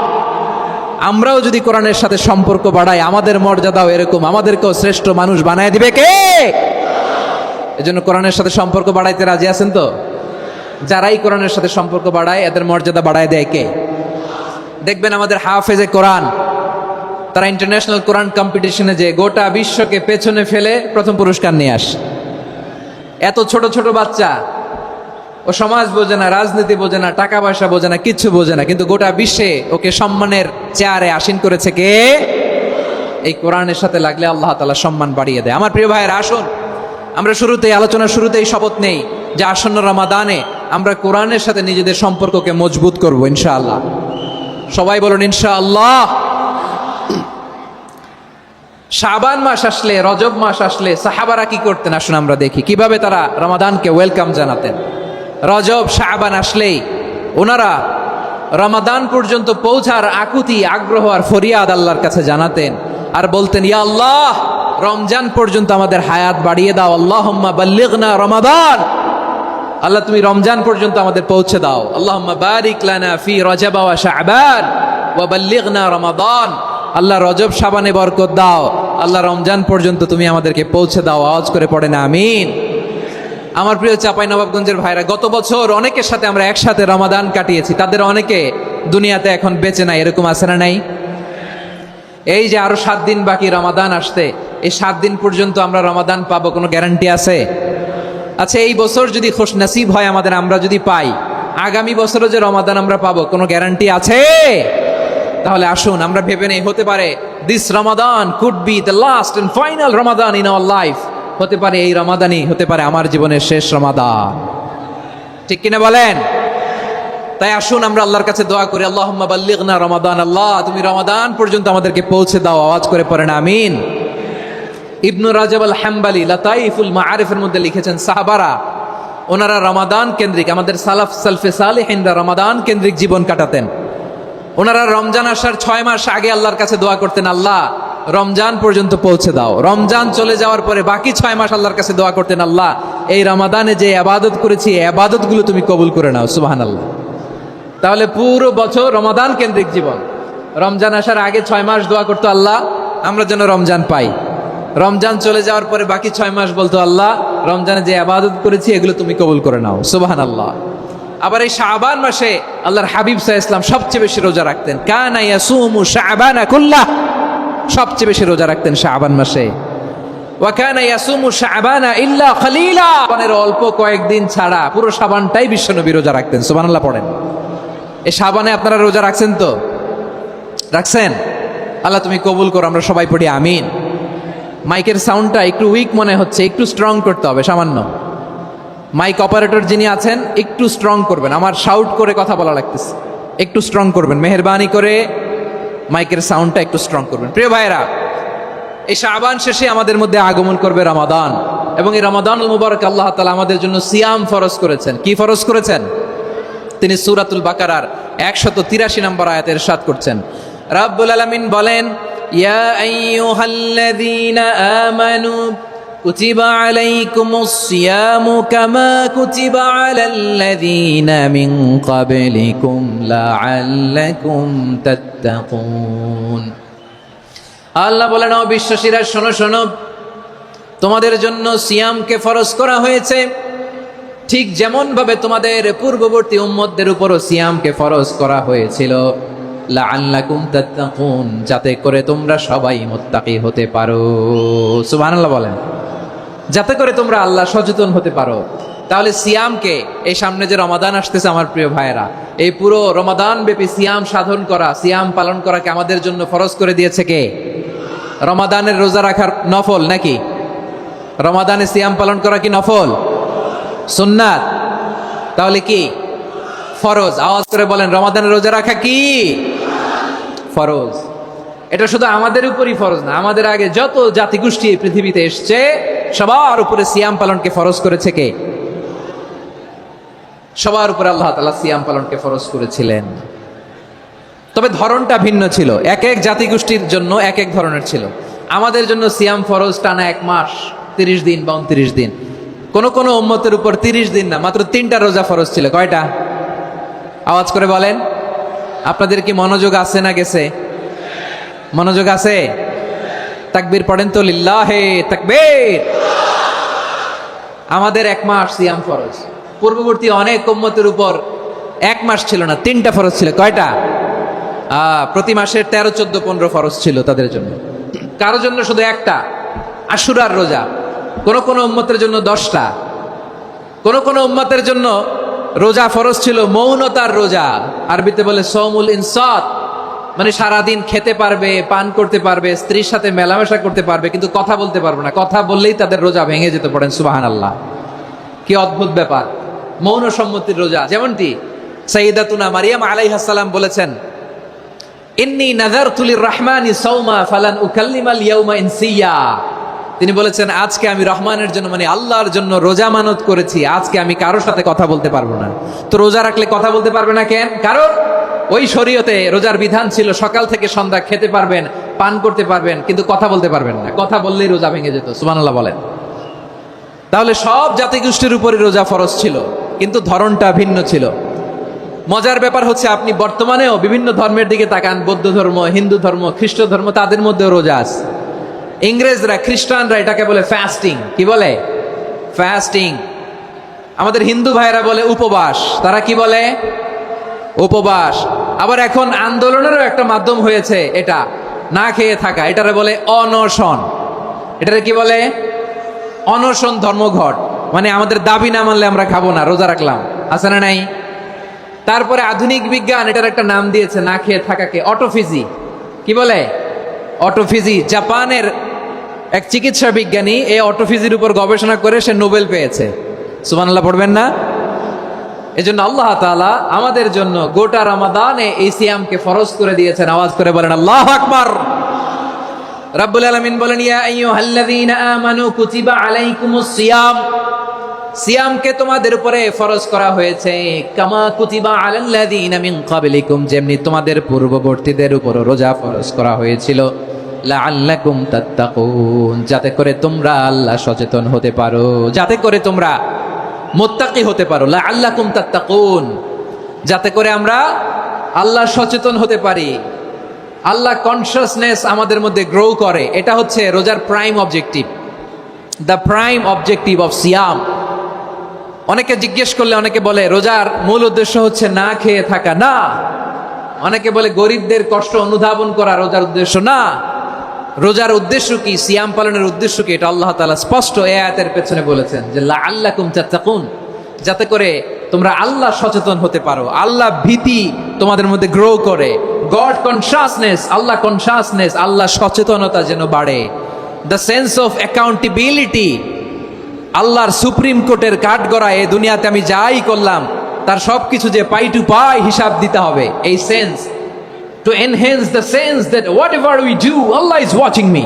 আমরাও যদি কোরআনের সাথে সম্পর্ক বাড়াই, আমাদের মর্যাদাও এরকম, আমাদেরকেও শ্রেষ্ঠ মানুষ বানায় দিবে কে? এজন্য কোরআনের সাথে সম্পর্ক বাড়াইতে রাজি আছেন তো? যারাই কোরআনের সাথে সম্পর্ক বাড়ায় এদের মর্যাদা বাড়ায় দেয় কে? দেখবেন আমাদের হাফেজে কোরআন, তারা ইন্টারন্যাশনাল কোরআন কম্পিটিশনে যে গোটা বিশ্বকে পেছনে ফেলে প্রথম পুরস্কার নিয়ে আসে। এত ছোট ছোট বাচ্চা, ও সমাজ বোঝে না, রাজনীতি বোঝে না, টাকা পয়সা বোঝে না, কিচ্ছু বোঝে না, কিন্তু গোটা বিশ্বে ওকে সম্মানের চেয়ারে আসীন করেছে কে? এই কোরআনের সাথে লাগলে আল্লাহ তাআলা সম্মান বাড়িয়ে দেয়। আমার প্রিয় ভাইয়েরা, আসুন আমরা শুরুতেই, আলোচনার শুরুতেই শপথ নেই যে আসন্ন রমাদানে আমরা কোরআনের সাথে নিজেদের সম্পর্ককে মজবুত করব ইনশাআল্লাহ। সবাই বলুন ইনশাআল্লাহ। শাবান মাস আসলে, রজব মাস আসলে সাহাবারা কি করতেন আসুন আমরা দেখি কিভাবে তারা রমাদানকে ওয়েলকাম জানাতেন। রজব শাবান আসলেই ওনারা রমাদান পর্যন্ত পৌঁছার আকুতি আগ্রহ আর ফরিয়াদ আল্লাহর কাছে জানাতেন আর বলতেন, ইয়া আল্লাহ, রমজান পর্যন্ত আমাদের হায়াত বাড়িয়ে দাও। আল্লাহুম্মা বাল্লিগনা রমাদান, আল্লাহ তুমি রমজান পর্যন্ত আমাদের পৌঁছে দাও। আল্লাহুম্মা বারিক লানা ফি রজব ওয়া শাবান ওয়া বাল্লিগনা রমাদান, আল্লাহ রজব শাবানে বরকত দাও, আল্লাহ রমজান পর্যন্ত তুমি আমাদেরকে পৌঁছে দাও। আওয়াজ করে পড়েন আমিন। আমার প্রিয় চাঁপাইনবাবগঞ্জের ভাইরা, গত বছর অনেকের সাথে আমরা একসাথে রমাদান কাটিয়েছি, তাদের অনেকে দুনিয়াতে এখন বেঁচে নাই, এরকম আছে না নাই? এই যে আরো 7 দিন বাকি রমাদান আসতে, এই 7 দিন পর্যন্ত আমরা রমাদান পাবো, কোনো গ্যারান্টি আছে? আচ্ছা, এই বছর যদি খুশ নসিব হয় আমাদের, আমরা যদি পাই, আগামী বছরও যে রমাদান আমরা পাবো, কোনো গ্যারান্টি আছে? তাহলে আসুন আমরা ভেবে নেই, হতে পারে this Ramadan could be the last and final Ramadan in our life. হতে পারে এই রমাদানই হতে পারে আমার জীবনের শেষ রমাদান, ঠিক কিনা বলেন? তাই আসুন আমরা আল্লাহর কাছে দোয়া করি, আল্লাহুম্মা বাল্লিগনা রমাদান, আল্লাহ তুমি রমাদান পর্যন্ত আমাদেরকে পৌঁছে দাও। আওয়াজ করে পড়েন আমিন। ইবনু রাজব আল হাম্বালি লাতাইফুল মাআরিফের মধ্যে লিখেছেন, সাহাবারা ওনারা রমাদান কেন্দ্রিক, আমাদের সালফে সালেহিনরা রমাদান কেন্দ্রিক জীবন কাটাতেন। ওনারা রমজান আসার 6 মাস আগে আল্লাহর কাছে দোয়া করতেন, আল্লাহ রমজান পর্যন্ত পৌঁছে দাও। রমজান চলে যাওয়ার পরে বাকি 6 মাস আল্লাহর কাছে দোয়া করতেন, আল্লাহ এই রমাদানে যে ইবাদত করেছি এই ইবাদতগুলো তুমি কবুল করে নাও। সুবহানাল্লাহ। তাহলে পুরো বছর রমাদান কেন্দ্রিক জীবন। রমজান আসার আগে 6 মাস দোয়া করতো, আল্লাহ আমরা যেন রমজান পাই। রমজান চলে যাওয়ার পরে বাকি 6 মাস বলতো, আল্লাহ রমজানে যে ইবাদত করেছি এগুলো তুমি কবুল করে নাও। সুবহানাল্লাহ। আবার এই শাবান মাসে আল্লাহর হাবিব সাল্লাল্লাহু আলাইহি ওয়াসাল্লাম সবচেয়ে বেশি রোজা রাখতেন। কানা ইয়াসুমু শাবানা কুল্লাহ, সবচেয়ে বেশি রোজা রাখতেন শাবান মাসে। ওয়া কানা ইয়াসুমু শাবানা ইল্লা খলিলা, শাবানের অল্প কয়েকদিন ছাড়া পুরো শাবানটাই বিশ্বনবী রোজা রাখতেন। সুবহানাল্লাহ পড়েন। এই শাবানে আপনারা রোজা রাখছেন তো? রাখছেন? আল্লাহ তুমি কবুল করো, আমরা সবাই পড়ি আমিন। মাইকের সাউন্ডটা একটু উইক মনে হচ্ছে, একটু স্ট্রং করতে হবে সামান্য। মাইক অপারেটর যিনি আছেন একটু স্ট্রং করবেন, আমার শাউট করে কথা বলা লাগতেছে, একটু স্ট্রং করবেন মেহেরবানি করে, মাইকের সাউন্ডটা একটু স্ট্রং করবেন। প্রিয় ভাইরা, এই শাবান শেষে আমাদের মধ্যে আগমন করবে রমাদান, এবং এই রমাদানুল মুবারক আল্লাহ তাআলা আমাদের জন্য সিয়াম ফরজ করেছেন। কি ফরজ করেছেন? তিনি সূরাতুল বাকারার 183 নম্বর আয়াতে ইরশাদ করছেন, রাব্বুল আলামিন বলেন, ইয়া আইয়ুহাল্লাযীনা আমানু কুতিবা আলাইকুমুস সিয়ামু কামা কুতিবা আলাল্লাযীনা মিন ক্বাবলিকুম লাআল্লাকুম তাত্তাকুন। আল্লাহ বলেন, ও বিশ্বাসীরা শোনো শোনো, তোমাদের জন্য সিয়ামকে ফরজ করা হয়েছে, ঠিক যেমন ভাবে তোমাদের পূর্ববর্তী উম্মতদের উপরও সিয়ামকে ফরজ করা হয়েছিল, লাআল্লাকুম তাত্তাকুন, যাতে করে তোমরা সবাই মুত্তাকি হতে পারো। সুবহানাল্লাহ বলেন, যাতে করে তোমরা আল্লাহ সচেতন হতে পারো। তাহলে সিয়ামকে, এই সামনে যে রমাদান আসতেছে আমার প্রিয় ভাইয়েরা, এই পুরো রমাদান ব্যাপী সিয়াম সাধন করা, সিয়াম পালন করাকে আমাদের জন্য ফরজ করে দিয়েছে কে? রমাদানের রোজা রাখার নফল নাকি? রমাদানে সিয়াম পালন করা কি নফল? সুন্নাত? তাহলে কি ফরজ? আওয়াজ করে বলেন, রমাদানের রোজা রাখা কি ফরজ? এটা শুধু আমাদের উপরই ফরজ না, আমাদের আগে যত জাতিগোষ্ঠী এই পৃথিবীতে এসছে সবার উপরে সিয়াম পালনকে ফরজ করেছে কে? সবার উপরে আল্লাহ তাআলা সিয়াম পালনকে ফরজ করেছিলেন। তবে ধরনটা ভিন্ন ছিল, এক এক জাতিগোষ্ঠীর জন্য এক এক ধরনের ছিল। আমাদের জন্য সিয়াম ফরজ টানা 1 মাস 30 দিন বা 29 দিন। কোন কোন উম্মতের উপর 30 দিন না, মাত্র 3টা রোজা ফরজ ছিল। কয়টা? আওয়াজ করে বলেন। আপনাদের কি মনোযোগ আছে না গেছে? মনোযোগ আছে? তাকবীর পড়েন তো, লিল্লাহে তাকবীর। আমাদের 1 মাস সিয়াম ফরজ। পূর্ববর্তী অনেক উম্মতের উপর 1 মাস ছিল না, 3টা ফরজ ছিল। কয়টা? প্রতি মাসের 13, 14, 15 ফরজ ছিল তাদের জন্য। কারো জন্য শুধু একটা, আশুরার রোজা। কোন কোন উম্মতের জন্য 10টা। কোন কোন উম্মতের জন্য রোজা ফরজ ছিল মৌনতার রোজা, আরবিতে বলে সৌমুল ইনসাত, মানে সারাদিন খেতে পারবে, পান করতে পারবে, স্ত্রীর সাথে মেলামেশা করতে পারবে, কিন্তু কথা বলতে পারবে না। কথা বললেই তাদের রোজা ভেঙে যেতে। পড়েন সুবহানাল্লাহ। কি অদ্ভুত ব্যাপার, মৌন সম্মতির রোজা। যেমনটি সাইয়্যিদাতুনা মারিয়াম আলাইহিস সালাম বলেছেন, ইন্নী নাযারতু লির-রাহমানি সাওমা ফালান উকাল্লিমাল ইয়াওমা ইনসিয়া। তিনি বলেছেন, আজকে আমি রহমানের জন্য, মানে আল্লাহর জন্য রোজা মানত করেছি, আজকে আমি কারোর সাথে কথা বলতে পারবো না। তো রোজা রাখলে কথা বলতে পারবে না কেন? কারণ ওই শরীয়তে রোজার বিধান ছিল সকাল থেকে সন্ধ্যা খেতে পারবেন, পান করতে পারবেন, কিন্তু কথা বলতে পারবেন না। কথা বললেই রোজা ভেঙে যেত। সুবহানাল্লাহ বলেন। তাহলে সব জাতিগোষ্ঠীর উপরে রোজা ফরজ ছিল, কিন্তু ধরনটা ভিন্ন ছিল। মজার ব্যাপার হচ্ছে আপনি বর্তমানেও বিভিন্ন ধর্মের দিকে তাকান, বৌদ্ধ ধর্ম, হিন্দু ধর্ম, খ্রিস্ট ধর্ম, তাদের মধ্যেও রোজা আছে। ইংরেজরা, খ্রিস্টানরা এটাকে বলে ফাস্টিং। কি বলে? ফাস্টিং। আমাদের হিন্দু ভাইয়েরা বলে উপবাস। তারা কি বলে? উপবাস। আবার এখন আন্দোলনেরও একটা মাধ্যম হয়েছে এটা, না খেয়ে থাকা। এটারে বলে অনশন। এটারে কি বলে? অনশন ধর্মঘট। মানে আমাদের দাবি না মানলে আমরা খাবো না, রোজা রাখলাম। আছে না নাই? তারপরে আধুনিক বিজ্ঞান এটার একটা নাম দিয়েছে না খেয়ে থাকাকে, অটোফিজি। কি বলে? অটোফিজি। জাপানের এক চিকিৎসা বিজ্ঞানী এই অটোফিজির উপর গবেষণা করে সে নোবেল পেয়েছে। সুবহানাল্লাহ পড়বেন না? এজন্য আল্লাহ তাআলা আমাদের জন্য গোটা রমাদানে এই সিয়ামকে ফরজ করে দিয়েছেন। আওয়াজ করে বলেন আল্লাহু আকবার। রাব্বুল আলামিন বলেন, ইয়া আইয়ুহাল্লাযীনা আমানু কুতিবা আলাইকুমুস সিয়াম। সিয়ামকে তোমাদের উপরে ফরজ করা হয়েছে, কামা কুতিবা আলাল্লাযীনা মিন ক্বাবলিকুম, যেমনি তোমাদের পূর্ববর্তীদের উপর রোজা ফরজ করা হয়েছিল, লাআল্লাকুম তাত্তাকুন, যাতে করে তোমরা আল্লাহ সচেতন হতে পারো, যাতে করে তোমরা মুত্তাকি হতে পারো। লাআল্লাকুম তাত্তাকুন, যাতে করে আমরা আল্লাহ সচেতন হতে পারি, আল্লাহ কনসিয়াসনেস আমাদের মধ্যে গ্রো করে। এটা হচ্ছে রোজার prime objective, the prime objective of সিয়াম। অনেকে জিজ্ঞেস করলে অনেকে বলে রোজার মূল উদ্দেশ্য হচ্ছে না খেয়ে থাকা। না। অনেকে বলে গরিবদের কষ্ট অনুধাবন করা রোজার উদ্দেশ্য। না। রোজার উদ্দেশ্য কি? সিয়াম পালনের উদ্দেশ্য কি? এটা আল্লাহ তাআলা স্পষ্ট এই আয়াতের পেছনে বলেছেন যে লাআল্লাকুম তাত্তাকুন, যাতে করে তোমরা আল্লাহ সচেতন হতে পারো, আল্লাহ ভীতি তোমাদের মধ্যে গ্রো করে, গড কনসিয়াসনেস, আল্লাহ কনসিয়াসনেস, আল্লাহ সচেতনতা যেন বাড়ে, দ্য সেন্স অফ অ্যাকাউন্টেবিলিটি। আল্লাহর সুপ্রিম কোর্টের কাঠগড়া এই দুনিয়াতে আমি যাই করলাম তার সবকিছু যে পাই টু পাই হিসাব দিতে হবে, এই sense, to enhance the sense that whatever we do, Allah is watching me.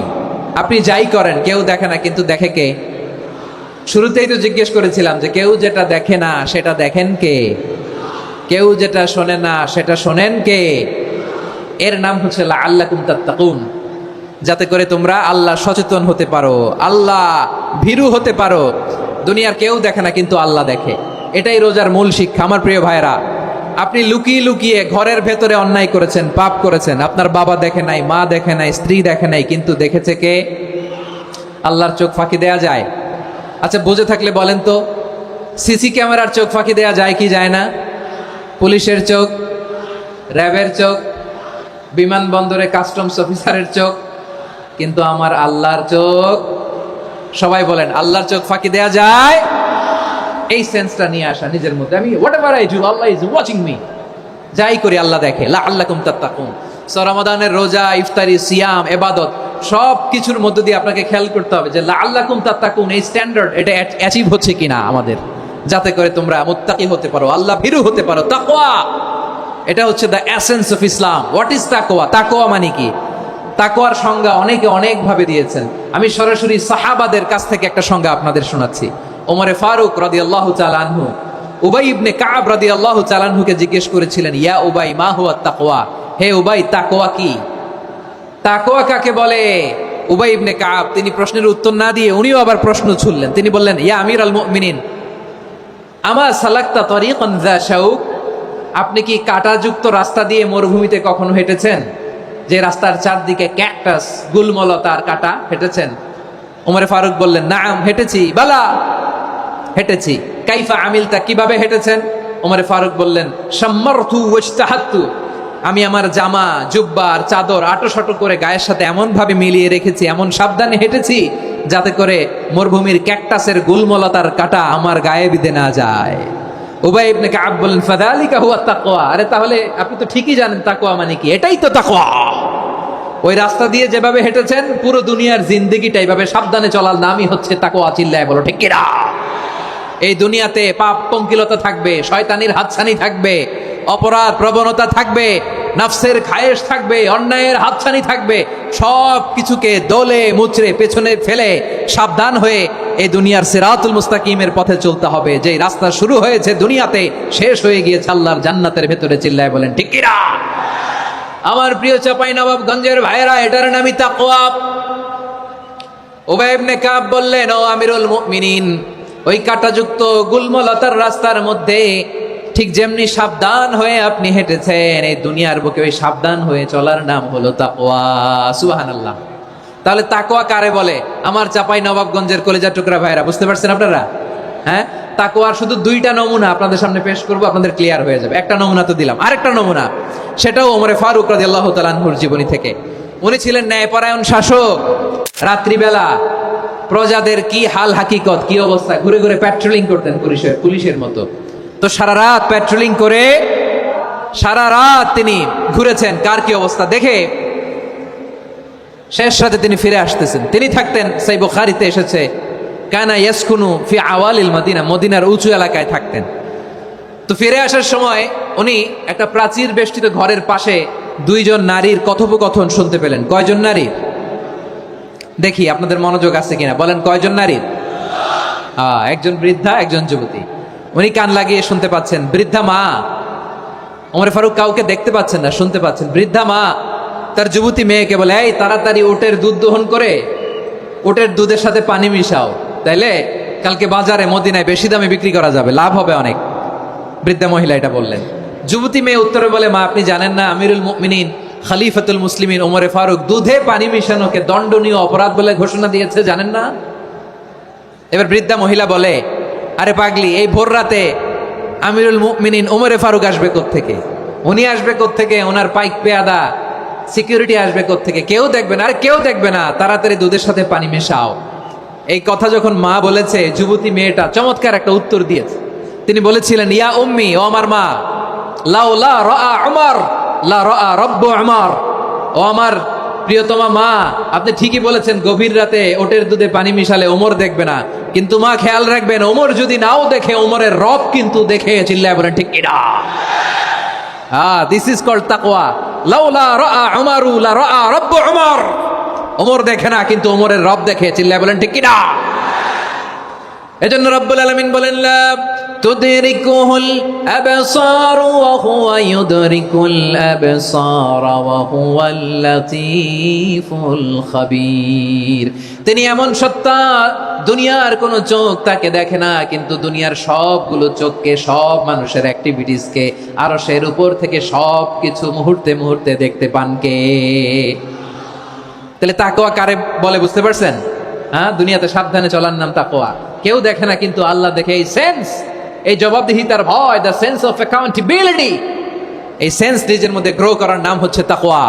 আপনি যাই করেন কেউ দেখে না, কিন্তু দেখে কে? শুরুতেই তো জিজ্ঞেস করেছিলাম যে কেউ যেটা দেখে না সেটা দেখেন কে? কেউ যেটা শোনে না সেটা শোনেন কে? এর নাম হচ্ছে লাআল্লাকুম তাত্তাকুন, যাতে করে তোমরা আল্লাহ সচেতন হতে পারো, আল্লাহ ভীরু হতে পারো। দুনিয়ার কেউ দেখে না, কিন্তু আল্লাহ দেখে। এটাই রোজার মূল শিক্ষা। আমার প্রিয় ভাইরা, আপনি লুকিয়ে লুকিয়ে ঘরের ভেতরে অন্যায় করেছেন, পাপ করেছেন, আপনার বাবা দেখে নাই, মা দেখে নাই, স্ত্রী দেখে নাই, কিন্তু দেখেছে কে? আল্লাহর চোখ ফাঁকি দেয়া যায়? আচ্ছা বুঝে থাকলে বলেন তো, সিসি ক্যামেরার চোখ ফাঁকি দেয়া যায় কি যায় না? পুলিশের চোখ, র্যাবের চোখ, বিমানবন্দরে কাস্টমস অফিসারের চোখ, কিন্তু আমার আল্লাহর চোখ? সবাই বলেন আল্লাহর চোখ ফাঁকি দেয়া যায়? এই সেন্সটা নিয়ে আসা নিজের মধ্যে, আমি whatever I do Allah is watching me, যাই করি আল্লাহ দেখে। লাআল্লাকুম তাত্তাকুন। রমাদানের রোজা, ইফতারি, সিয়াম, ইবাদত সব কিছুর মধ্য দিয়ে আপনাকে খেয়াল করতে হবে যে লাআল্লাকুম তাত্তাকুন এই স্ট্যান্ডার্ড এটা অ্যাচিভ হচ্ছে কিনা আমাদের, যাতে করে তোমরা মুত্তাকি হতে পারো, আল্লাহ ভীরু হতে পারো। তাকওয়া, এটা হচ্ছে the essence of Islam. What is তাকওয়া? তাকওয়া মানে কি? তাকওয়ার সংজ্ঞা অনেকে অনেক ভাবে দিয়েছেন। আমি সরাসরি সাহাবাদের কাছ থেকে একটা সংজ্ঞা আপনাদের শোনাচ্ছি। ওমরে ফারুক রাদিয়াল্লাহু তাআলা আনহু উবাই ইবনে কাব রাদিয়াল্লাহু তাআলা আনহুকে জিজ্ঞেস করেছিলেন, ইয়া উবাই মা হুয়া তাকওয়া, হে উবাই তাকওয়া কি? তাকওয়া কাকে বলে? উবাই ইবনে কাব তিনি প্রশ্নের উত্তর না দিয়ে উনিও আবার প্রশ্ন ছুড়লেন। তিনি বললেন, ইয়া আমিরাল মুমিনিন, আমা সালাকতা তারিকান যা শাউক, আপনি কি কাঁটাযুক্ত রাস্তা দিয়ে মরুভূমিতে কখনো হেঁটেছেন? যে রাস্তার চারদিকে ক্যাকটাস, গুলমলতার কাঁটা, হেঁটেছেন? ওমরে ফারুক বললেন, নাম হেঁটেছি। বালা, হেঁটেছি। কাইফা আমিলতা, কিভাবে হেঁটেছেন? ওমরে ফারুক বললেন, শাম্মারতু ওয়াজতাহাতু, আমি আমার জামা, জুব্বা আর চাদর আটোসাটো করে গায়ের সাথে এমন ভাবে মিলিয়ে রেখেছি, এমন সাবধানে হেঁটেছি যাতে করে মরুভূমির ক্যাকটাসের গুলমলতার কাঁটা আমার গায়ে বিঁধে না যায়। উবাই ইবনে কাব বললেন, ফাযালিকা হুয়া তাকওয়া, আরে তাহলে আপনি তো ঠিকই জানেন তাকওয়া মানে কি, এটাই তো তাকওয়া। ওই রাস্তা দিয়ে যেভাবে হেঁটেছেন পুরো দুনিয়ার জিন্দেগিটা এইভাবে সাবধানে চলার নামই হচ্ছে তাকওয়া। চিল্লায় বলো ঠিক কিনা? এই দুনিয়াতে পাপ পঙ্কিলতা থাকবে, শয়তানির হাতছানি থাকবে, অপরাধ প্রবণতা থাকবে, নফসের খায়েশ থাকবে, অন্যায়ের হাতছানি থাকবে। সব কিছুকে দলে মুচড়ে পেছনে ফেলে সাবধান হয়ে এই দুনিয়ার সিরাতুল মুস্তাকিমের পথে চলতে হবে। যেই রাস্তা শুরু হয়েছে দুনিয়াতে, শেষ হয়ে গিয়েছে আল্লাহর জান্নাতের ভেতরে। চিল্লায় বলেন ঠিক কিনা? আমার প্রিয় চাঁপাইনবাবগঞ্জের ভাইয়েরা, এটার নামই তাকওয়া। উবাই ইবনে কাব বললেন, ও আমিরুল মুমিনিন, ওই কাঁটাযুক্ত গুলমলতার রাস্তার মধ্যে ঠিক যেমনি সাবধান হয়ে আপনি হেঁটেছেন, এই দুনিয়ার বুকে ওই সাবধান হয়ে চলার নাম হলো তাকওয়া। সুবহানাল্লাহ। তাহলে তাকওয়া কারে বলে? আমার চাঁপাইনবাবগঞ্জের কলেজা টুকরা ভাইরা, বুঝতে পারছেন আপনারা? হ্যাঁ, তাকওয়ার শুধু দুইটা নমুনা আপনাদের সামনে পেশ করব, আপনাদের ক্লিয়ার হয়ে যাবে। একটা নমুনা তো দিলাম, আরেকটা নমুনা, সেটাও ওমরে ফারুক রাদিয়াল্লাহু তাআলা আনহুর জীবনী থেকে। উনি ছিলেন ন্যায়পরায়ণ শাসক। রাত্রিবেলা প্রজাদের কি হাল হাকিকত, কি অবস্থা, ঘুরে ঘুরে প্যাট্রোলিং করতেন পুলিশের মতো। তো সারা রাত প্যাট্রোলিং করে সারা রাত তিনি ঘুরেছেন কার কি অবস্থা দেখে শেষ রাতে তিনি ফিরে আসতেছেন। তিনি থাকতেন, সেই বুখারীতে এসেছে, কানা ইয়াসকুনু ফি আওয়ালিল মদিনা, মদিনার উঁচু এলাকায় থাকতেন। তো ফিরে আসার সময় উনি একটা প্রাচীর বেষ্টিত ঘরের পাশে দুইজন নারীর কথোপকথন শুনতে পেলেন। কয়জন নারীর? দেখি আপনাদের মনোযোগ আছে কিনা, বলেন কয়জন নারীর? একজন বৃদ্ধা, একজন যুবতী। উনি কান লাগিয়ে শুনতে পাচ্ছেন। বৃদ্ধা মা, ওমরে ফারুক কাউকে দেখতে পাচ্ছেন না, শুনতে পাচ্ছেন। বৃদ্ধা মা তার যুবতী মেয়েকে বলে, এই তাড়াতাড়ি উটের দুধ দহন করে উটের দুধের সাথে পানি মিশাও, তাইলে কালকে বাজারে মদিনায় বেশি দামে বিক্রি করা যাবে, লাভ হবে অনেক। বৃদ্ধা মহিলা এটা বললেন। যুবতী মেয়ে উত্তরে বলে, মা আপনি জানেন না আমিরুল মুমিনিন খলিফাতুল মুসলিমিন ওমরে ফারুক দুধে পানি মিশানোকে দণ্ডনীয় অপরাধ বলে ঘোষণা দিয়েছে, জানেন না? এবার বৃদ্ধা মহিলা বলে, আরে পাগলি, এই ভোর রাতে আমিরুল মুমিনিন ওমরে ফারুক আসবে কোত্থেকে? উনি আসবে কোত্থেকে? ওনার পাইক পেয়াদা সিকিউরিটি আসবে কোত্থেকে? কেউ দেখবে না। আরে কেউ দেখবে না, তাড়াতাড়ি দুধের সাথে পানি মেশাও। এই কথা যখন মা বলেছে, যুবতী মেয়েটা চমৎকার একটা উত্তর দিয়েছে। তিনি বলেছিলেন, ইয়া উম্মি, ও আমার মা, লাউলা রাআ উমর লা রাআ রব্বু উমর। ও আমার প্রিয়তমা মা, আপনি ঠিকই বলেছেন, গভীর রাতে ওটের দুধে পানি মিশালে ওমর দেখবে না, কিন্তু মা খেয়াল রাখবেন, ওমর যদি নাও দেখে, ওমরের রব কিন্তু দেখে। চিল্লায় বলেন ঠিক কিনা? দিস ইজ কল্ড তাকওয়া। লাউলা রাআ উমরু লা রাআ রব্বু উমর। ওমর দেখে না, কিন্তু ওমরের রব দেখে। চিল্লায় বলেন ঠিক কিনা? এজন্য রব্বুল আলামিন বলেন, লা তুদরিকুহুল আবসার ওয়া হুয়া ইউদরিকুল আবসার ওয়া হুয়াল লাতীফুল খাবীর। তিনি এমন সত্তা, দুনিয়ার কোনো চোখ তাকে দেখে না, কিন্তু দুনিয়ার সবগুলো চোখকে, সব মানুষের অ্যাক্টিভিটিসকে, আরশের উপর থেকে সব কিছু মুহূর্তে মুহূর্তে দেখতে পান কে? তাহলে তাকওয়া কারে বলে বুঝতে পারছেন? হ্যাঁ, দুনিয়াতে সাবধানে চলার নাম তাকওয়া। কেউ দেখে না, কিন্তু আল্লাহ দেখে। এই সেন্স, এই জবাবদিহিতার ভয়, দ্য সেন্স অফ অ্যাকাউন্টেবিলিটি, এই সেন্স নিজের মধ্যে গ্রো করার নাম হচ্ছে তাকওয়া।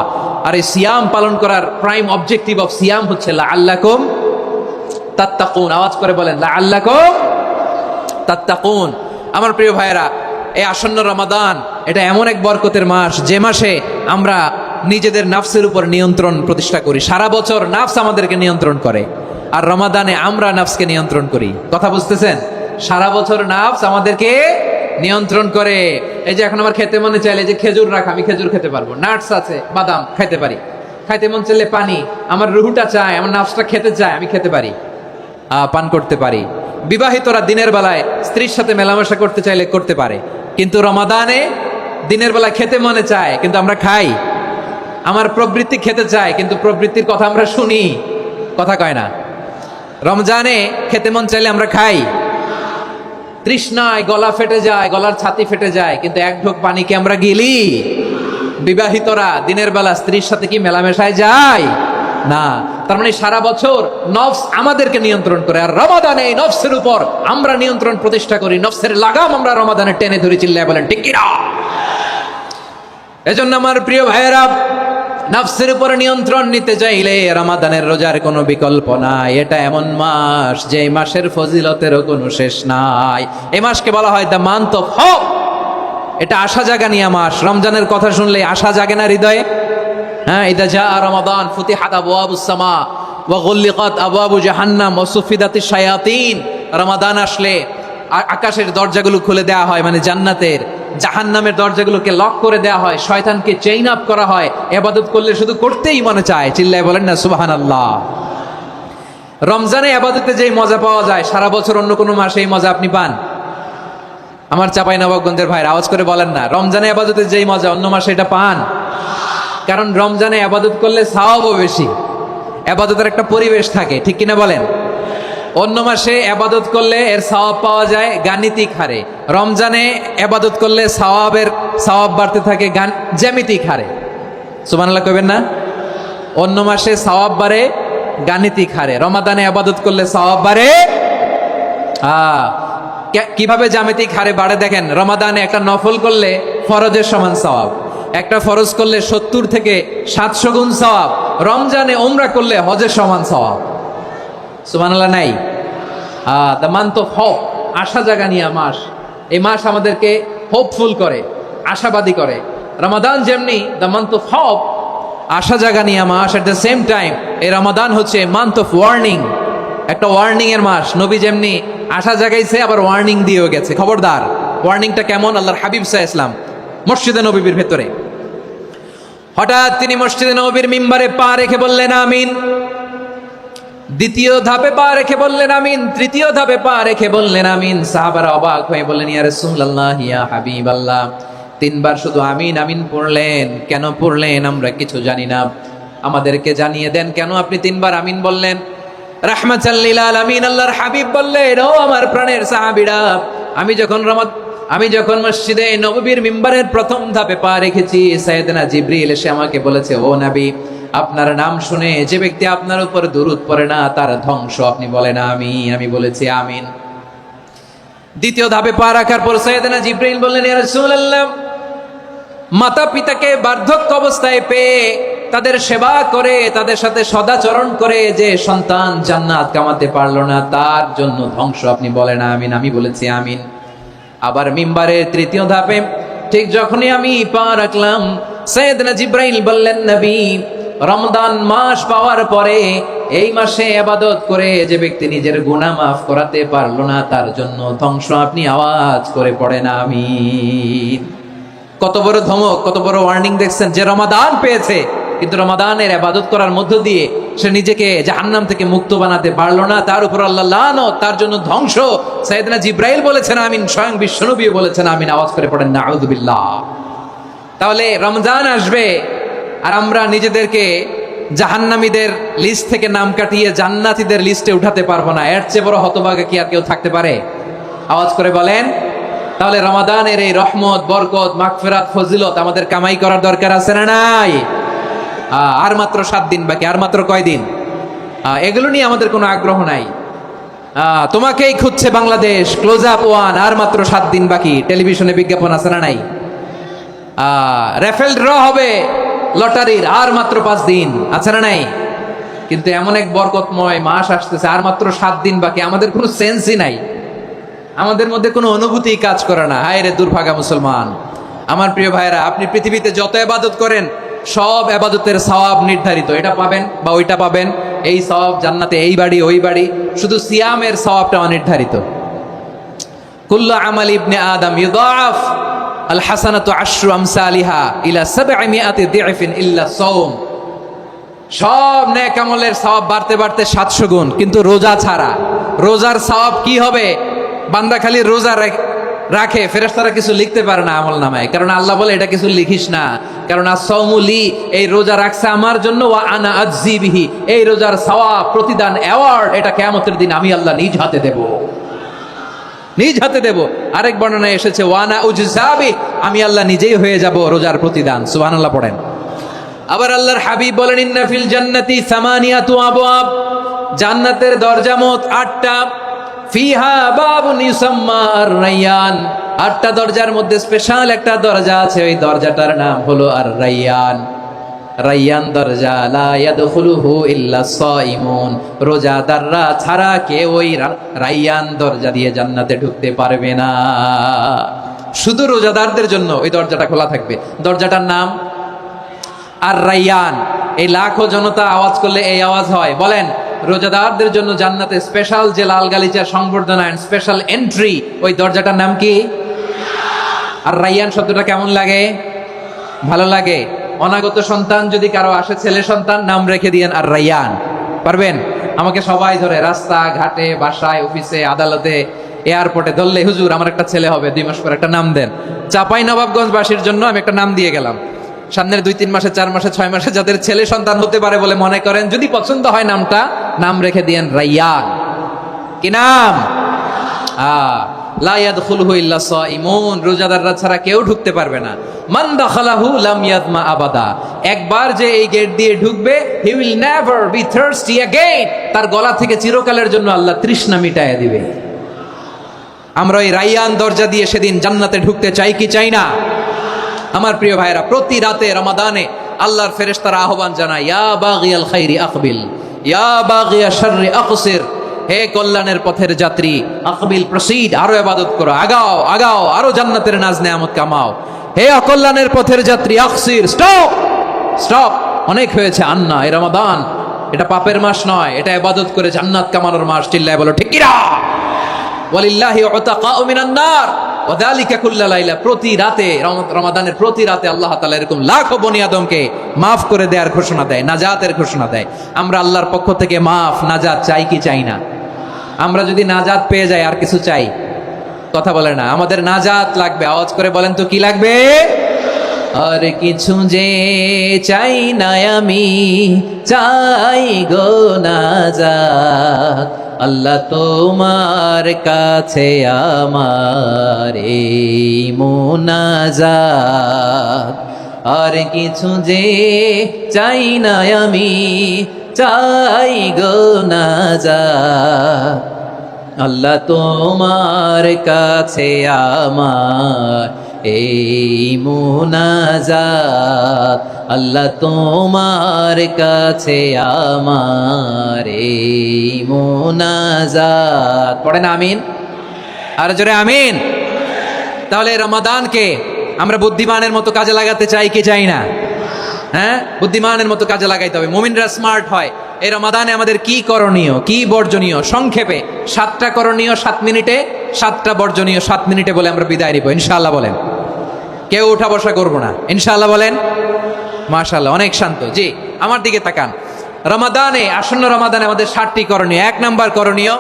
আর এই সিয়াম পালন করার প্রাইম অবজেক্টিভ অফ সিয়াম হচ্ছে লাআল্লাকুম তাত্তাকুন। আওয়াজ করে বলেন, লাআল্লাকুম তাত্তাকুন। আমার প্রিয় ভাইয়েরা, এই আসন্ন রমাদান, এটা এমন এক বরকতের মাস, যে মাসে আমরা নিজেদের নাফসের উপর নিয়ন্ত্রণ প্রতিষ্ঠা করি। সারা বছর নাফস আমাদেরকে নিয়ন্ত্রণ করে, আর রমাদানে আমরা নাফসকে নিয়ন্ত্রণ করি। কথা বুঝতেছেন? সারা বছর নাফস আমাদেরকে নিয়ন্ত্রণ করে। এই যে এখন আমার খেতে মনে চাইলে যে খেজুর রাখ, আমি খেজুর খেতে পারবো, নাটস আছে, বাদাম খাইতে পারি। খাইতে মন চাইলে পানি, আমার রুহুটা চায়, আমার নাফসটা খেতে চায়, আমি খেতে পারি, পান করতে পারি। বিবাহিতরা দিনের বেলায় স্ত্রীর সাথে মেলামেশা করতে চাইলে করতে পারে, কিন্তু রমাদানে দিনের বেলায় খেতে মনে চায়, কিন্তু আমরা খাই। আমার প্রবৃত্তি খেতে চায়, কিন্তু প্রবৃত্তির কথা আমরা শুনি, কথা কয় না। রমজানে খেতে মন চাইলে আমরা খাই, তৃষ্ণায় গলা ফেটে যায়, গলার ছাতি ফেটে যায়, কিন্তু এক ঢোক পানিকে আমরা গিলি। বিবাহিতরা দিনের বেলা স্ত্রীর সাথে কি মেলামেশায় যায়? না। তার মানে সারা বছর নফস আমাদেরকে নিয়ন্ত্রণ করে, আর রমাদানে এই নফসের উপর আমরা নিয়ন্ত্রণ প্রতিষ্ঠা করি। নফসের লাগাম আমরা রমাদানে টেনে ধরি। চিল্লায় বলেন ঠিক কিনা? এজন্য আমার প্রিয় ভাইয়েরা, নফসের উপর নিয়ন্ত্রণ নিতে চাইলে রমাদানের রোজার কোনো বিকল্প নাই। এটা এমন মাস, যে মাসের ফজিলতেরও কোনো শেষ নাই। এই মাসকে বলা হয় দ্য মান্থ অফ হোপ। এটা আশা জাগানিয়া মাস। রমজানের কথা শুনলে আশা জাগে না হৃদয়ে? হ্যাঁ, ইদা জা রমাদান ফুতিহাত আবওয়াবুস সামা ওয়া গুল্লিকাত আবওয়াবু জাহান্নাম ওয়া সুফিদাতিশ শায়াতিন। রমাদান আসলে আকাশের দরজাগুলো খুলে দেওয়া হয়, মানে জান্নাতের। জাহান্নামের দরজাগুলোকে লক করে দেওয়া হয়, শয়তানকে চেইন আপ করা হয়। ইবাদত করলে শুধু করতেই মনে চায়। চিল্লায় বলেন না সুবহানাল্লাহ। রমজানে আবাদতে যেই মজা পাওয়া যায় সারা বছর অন্য কোনো মাসে এই মজা আপনি পান? আমার চাঁপাইনবাবগঞ্জের ভাইরা আওয়াজ করে বলেন না, রমজানে আবাদতে যেই মজা অন্য মাসে এটা পান? কারণ রমজানে আবাদত করলে সওয়াবও বেশি, আবাদতের একটা পরিবেশ থাকে, ঠিক কিনা বলেন? অন্য মাসে আবাদত করলে এর সওয়াব পাওয়া যায় গাণিতিক হারে, রমজানে আবাদত করলে সওয়াব বাড়তে থাকে জ্যামিতিক হারে। সুবহানাল্লাহ কইবেন না? অন্য মাসে সওয়াব বাড়ে গাণিতিক হারে, রমাদানে আবাদত করলে সওয়াব বাড়ে কিভাবে জ্যামিতিক হারে বাড়ে দেখেন। রমাদানে একটা নফল করলে ফরজের সমান সওয়াব, একটা ফরজ করলে 70 থেকে 700 গুণ সওয়াব, রমজানে উমরা করলে হজের সমান সওয়াব। সুবহানাল্লাহ নাই? দ্য মান্থ অফ হোপ, আশা জাগানিয়া মাস। এই মাস আমাদেরকে হোপফুল করে, আশাবাদী করে। রমাদান যেমনি দ্য মান্থ অফ হোপ, আশা জাগানিয়া মাস, এট দ্য সেম টাইম এই রমাদান হচ্ছে মান্থ অফ ওয়ার্নিং, একটা ওয়ার্নিং এর মাস। নবী যেমনি আশা জাগাইছে আবার ওয়ার্নিং দিয়েও গেছে, খবরদার। ওয়ার্নিংটা কেমন? আল্লাহর হাবিব সাল্লাল্লাহু আলাইহি ওয়াসাল্লাম মসজিদে নববীর ভেতরে হঠাৎ তিনি মসজিদে নববীর মিম্বারে পা রেখে বললেন আমিন। দ্বিতীয় ধাপে পা রেখে বললেন আমিন, তৃতীয় ধাপে পা রেখে বললেন আমিন। সাহাবারা অবাক হয়ে বললেন ইয়া রাসূলুল্লাহ, ইয়া হাবিবাল্লাহ, 3 বার শুধু আমিন আমিন পড়লেন, কেন পড়লেন আমরা কিছু জানি না, আমাদেরকে জানিয়ে দেন কেন আপনি 3 বার আমিন বললেন? রাহমাতাল লিল আলামিন আল্লাহর হাবিব বললেন, ও আমার প্রাণের সাহাবীরা, আমি যখন মসজিদে নববীর মিম্বারের প্রথম ধাপে পা রেখেছি, সাইয়েদনা জিবরিল এসে আমাকে বলেছে, ও নবী, আপনার নাম শুনে যে ব্যক্তি আপনার উপর দুরূদ পড়ে না তার ধ্বংস। আপনি বলেন আমিন। আমি বলেছি আমিন। দ্বিতীয় ধাপে পা রাখার পর সাইয়েদনা জিবরিল বললেন, ইয়া রাসূলুল্লাহ, মাতা পিতাকে বার্ধক্য অবস্থায় পেয়ে তাদের সেবা করে তাদের সাথে সদাচরণ করে যে সন্তান জান্নাত কামাতে পারলো না তার জন্য ধ্বংস। আপনি বলেন আমিন। আমি বলেছি আমিন। আবার মিম্বারের তৃতীয় ধাপে ঠিক যখনই আমি পা রাখলাম, সাইয়েদনা জিবরাইল বললেন, নবী, রমজান মাস পাওয়ার পরে এই মাসে ইবাদত করে যে ব্যক্তি নিজের গুনাহ মাফ করাতে পারলো না তার জন্য ধ্বংস। আপনি আওয়াজ করে পড়েন আমিন। কত বড় ধমক, কত বড় ওয়ার্নিং দেখছেন। যে রমাদান পেয়েছে কিন্তু রমাদানের ইবাদত করার মধ্য দিয়ে সে নিজেকে জাহান্নাম থেকে মুক্ত বানাতে পারলো না, তার উপর আল্লাহ লানত, তার জন্য ধ্বংস। সাইয়েদনা জিবরাইল বলেছেন আমিন, স্বয়ং বিশ্বনবী বলেছেন আমিন। আওয়াজ করে পড়েন নাউযু বিল্লাহ। তাহলে রমজান আসবে আর আমরা নিজেদেরকে জাহান্নামীদের লিস্ট থেকে নাম কাটিয়ে জান্নাতীদের লিস্টে উঠাতে পারবো না। এর চেয়ে বড় হতভাগা কি আর কেউ থাকতে পারে? আওয়াজ করে বলেন। তাহলে রমাদানের এই রহমত, বরকত, মাগফিরাত, ফজিলত আমাদের কামাই করার দরকার আছে না নাই? আর মাত্র 7 দিন বাকি। আর মাত্র কয় দিন? এগুলো নিয়ে আমাদের কোনো আগ্রহ নাই। তোমাকেই খুঁজছে বাংলাদেশ, ক্লোজ আপ 1, আর মাত্র 7 দিন বাকি। টেলিভিশনে বিজ্ঞাপন আছে না নাই? রেফেল ড্র হবে লটারির, আর মাত্র 5 দিন, আছে না নাই? কিন্তু এমন এক বরকতময় মাস আসতেছে, আর মাত্র 7 দিন বাকি। আমাদের কোনো সেন্সই নাই, আমাদের মধ্যে কোনো অনুভূতি কাজ করে না। হায় রে দুর্ভাগা মুসলমান। আমার প্রিয় ভাইরা, আপনি পৃথিবীতে যত ইবাদত করেন সব ইবাদতের সওয়াব নির্ধারিত। এটা পাবেন বা ওইটা পাবেন, এই সওয়াব জান্নাতে, এই বাড়ি ওই বাড়ি। শুধু সিয়ামের সওয়াবটা অনির্ধারিত। কুল্লু আমাল ইবনে আদম ইউদাআফ আল হাসানাতু আশরু আমসালিহা ইলা 700 দি'ফিন ইল্লা সাওম। সব নেক আমলের সওয়াব বাড়তে বাড়তে 700 গুণ, কিন্তু রোজা ছাড়া। রোজার সওয়াব কি হবে? বান্দা খালি রোজা রাখে, ফেরেশতারা কিছু লিখতে পারে না আমল নামায়, কারণ আল্লাহ বলে এটা কিছু লিখিস না, কারণ as-সাওমু লি, এই রোজা রাখছে আমার জন্য, ওয়া আনা আজজি বিহি, এই রোজার সওয়াব, প্রতিদান, অ্যাওয়ার্ড এটা কিয়ামতের দিন আমি আল্লাহ নিজ হাতে দেব, নিজ হাতে দেব। আরেক বর্ণনায় এসেছে ওয়ানা উজজাবি, আমি আল্লাহ নিজেই হয়ে যাব রোজার প্রতিদান। সুবহানাল্লাহ পড়েন। আবার আল্লাহর হাবিব বলেন, ইন্না ফিল জান্নাতি সামানিয়াতু আবওয়াব, জান্নাতের দরজা মোট 8টা। ফিহা বাবুন ইউসাম্মা আর-রায়্যান, 8টা দরজার মধ্যে স্পেশাল একটা দরজা আছে, ওই দরজাটার নাম হলো আর-রায়্যান। রায়্যান দরজা, লা ইয়াদখুলুহু ইল্লা সাইমুন, রোজাদাররা ছাড়া কেউ ওই রায়্যান দরজা দিয়ে জান্নাতে ঢুকতে পারবে না। শুধু রোজাদারদের জন্য ওই দরজাটা খোলা থাকবে। দরজাটার নাম আর-রায়্যান। এই লাখো জনতা আওয়াজ করলে এই আওয়াজ হয়। বলেন, রোজাদারদের জন্য জান্নাতে স্পেশাল যে লাল গালিচার সংবর্ধনা, স্পেশাল এন্ট্রি, ওই দরজাটার নাম কি? আর-রায়্যান শব্দটা কেমন লাগে? ভালো লাগে। অনাগত সন্তান যদি কারো আসে, ছেলে সন্তান, নাম রেখে দিয়েন আর-রায়্যান। পারবেন? আমাকে সবাই ধরে, রাস্তা ঘাটে, বাসায়, অফিসে, আদালতে, এয়ারপোর্টে ধরলে, হুজুর আমার একটা ছেলে হবে, 2 মাস পর একটা নাম দেন। চাপাই নবাবগঞ্জবাসীর জন্য আমি একটা নাম দিয়ে গেলাম। সামনের 2-3 মাসে, 4 মাসে, 6 মাসে যাদের ছেলে সন্তান হতে পারে বলে মনে করেন, যদি পছন্দ হয় নামটা, নাম রেখে দিয়েন রাইয়ান। কি নাম? লা ইয়াদখুলুহু ইল্লা সাইমুন, রোজাদাররা ছাড়া কেউ ঢুকতে পারবে না। মান দাখালাহু লাম ইয়াদমা আবাদা, একবার যে এই গেট দিয়ে ঢুকবে, he will never be thirsty again, তার গলা থেকে চিরকালের জন্য আল্লাহ তৃষ্ণা মিটায় দিবে। আমরা এই রাইয়ান দরজা দিয়ে সেদিন জান্নাতে ঢুকতে চাই কি চাই না? আমার প্রিয় ভাইরা, প্রতি রাতে রমাদানে আল্লাহর ফেরেশতারা আহ্বান জানায়, ইয়া বাগিয়াল খাইরি আকবিল, ইয়া বাগিয়া শাররি আকসির, হে কল্যাণের পথের যাত্রী, আকবিল প্রসিড, আরো ইবাদত করো, আগাও আগাও, আরো জান্নাতের নাজ নেয়ামত কামাও। হে অকল্যাণের পথের যাত্রী, আকসির, স্টপ স্টপ, অনেক হয়েছে। আন্না, এই রমাদান এটা পাপের মাস নয়, এটা ইবাদত করে জান্নাত কামানোর মাস। চিল্লায় বলো ঠিক কিনা? ওয়ালিল্লাহি উতাকাউ মিনান নার ওয়া যালিকা কুল্লা লাইলা, প্রতি রাতে, রমাদানের প্রতি রাতে আল্লাহ তাআলা এরকম লাখো বনি আদমকে মাফ করে দেওয়ার ঘোষণা দেয়, নাজাতের ঘোষণা দেয়। আমরা আল্লাহর পক্ষ থেকে মাফ, নাজাত চাই কি চাই না? আমরা যদি নাজাত পেয়ে যাই আর কিছু চাই? কথা বলে না, আমাদের নাজাত লাগবে। আওয়াজ করে বলেন তো কি লাগবে? আর কিছু যে চাই না আমি, চাই গো নাজাত, আল্লাহ তোমার কাছে আমার এই মুনাজাত। আর কিছু যে চাই না আমি, চাই গো নাজাত, আল্লাহ তোমার কাছে আমার এই মুনাজাত, আল্লাহ তোমার কাছে আমার এই মুনাজাত। পড়েন আমিন, আর জোরে আমিন। তাহলে রমাদানকে আমরা বুদ্ধিমানের মতো কাজে লাগাতে চাই কি চাই না? হ্যাঁ, বুদ্ধিমানের মতো কাজে লাগাইতে হবে। মুমিনরা স্মার্ট হয়। এই রমাদানে আমাদের কি করণীয়, কি বর্জনীয়, সংক্ষেপে 7টা করণীয় 7 মিনিটে, 7টা বর্জনীয় 7 মিনিটে বলে আমরা বিদায় নিব ইনশাআল্লাহ। বলেন, কেউ উঠা বসা করবো না ইনশাআল্লাহ। বলেন মাশাআল্লাহ, অনেক শান্ত। জি, আমার দিকে তাকান। রমাদানে, আসন্ন রমাদানে আমাদের 7টি করণীয়। 1 নাম্বার করণীয়,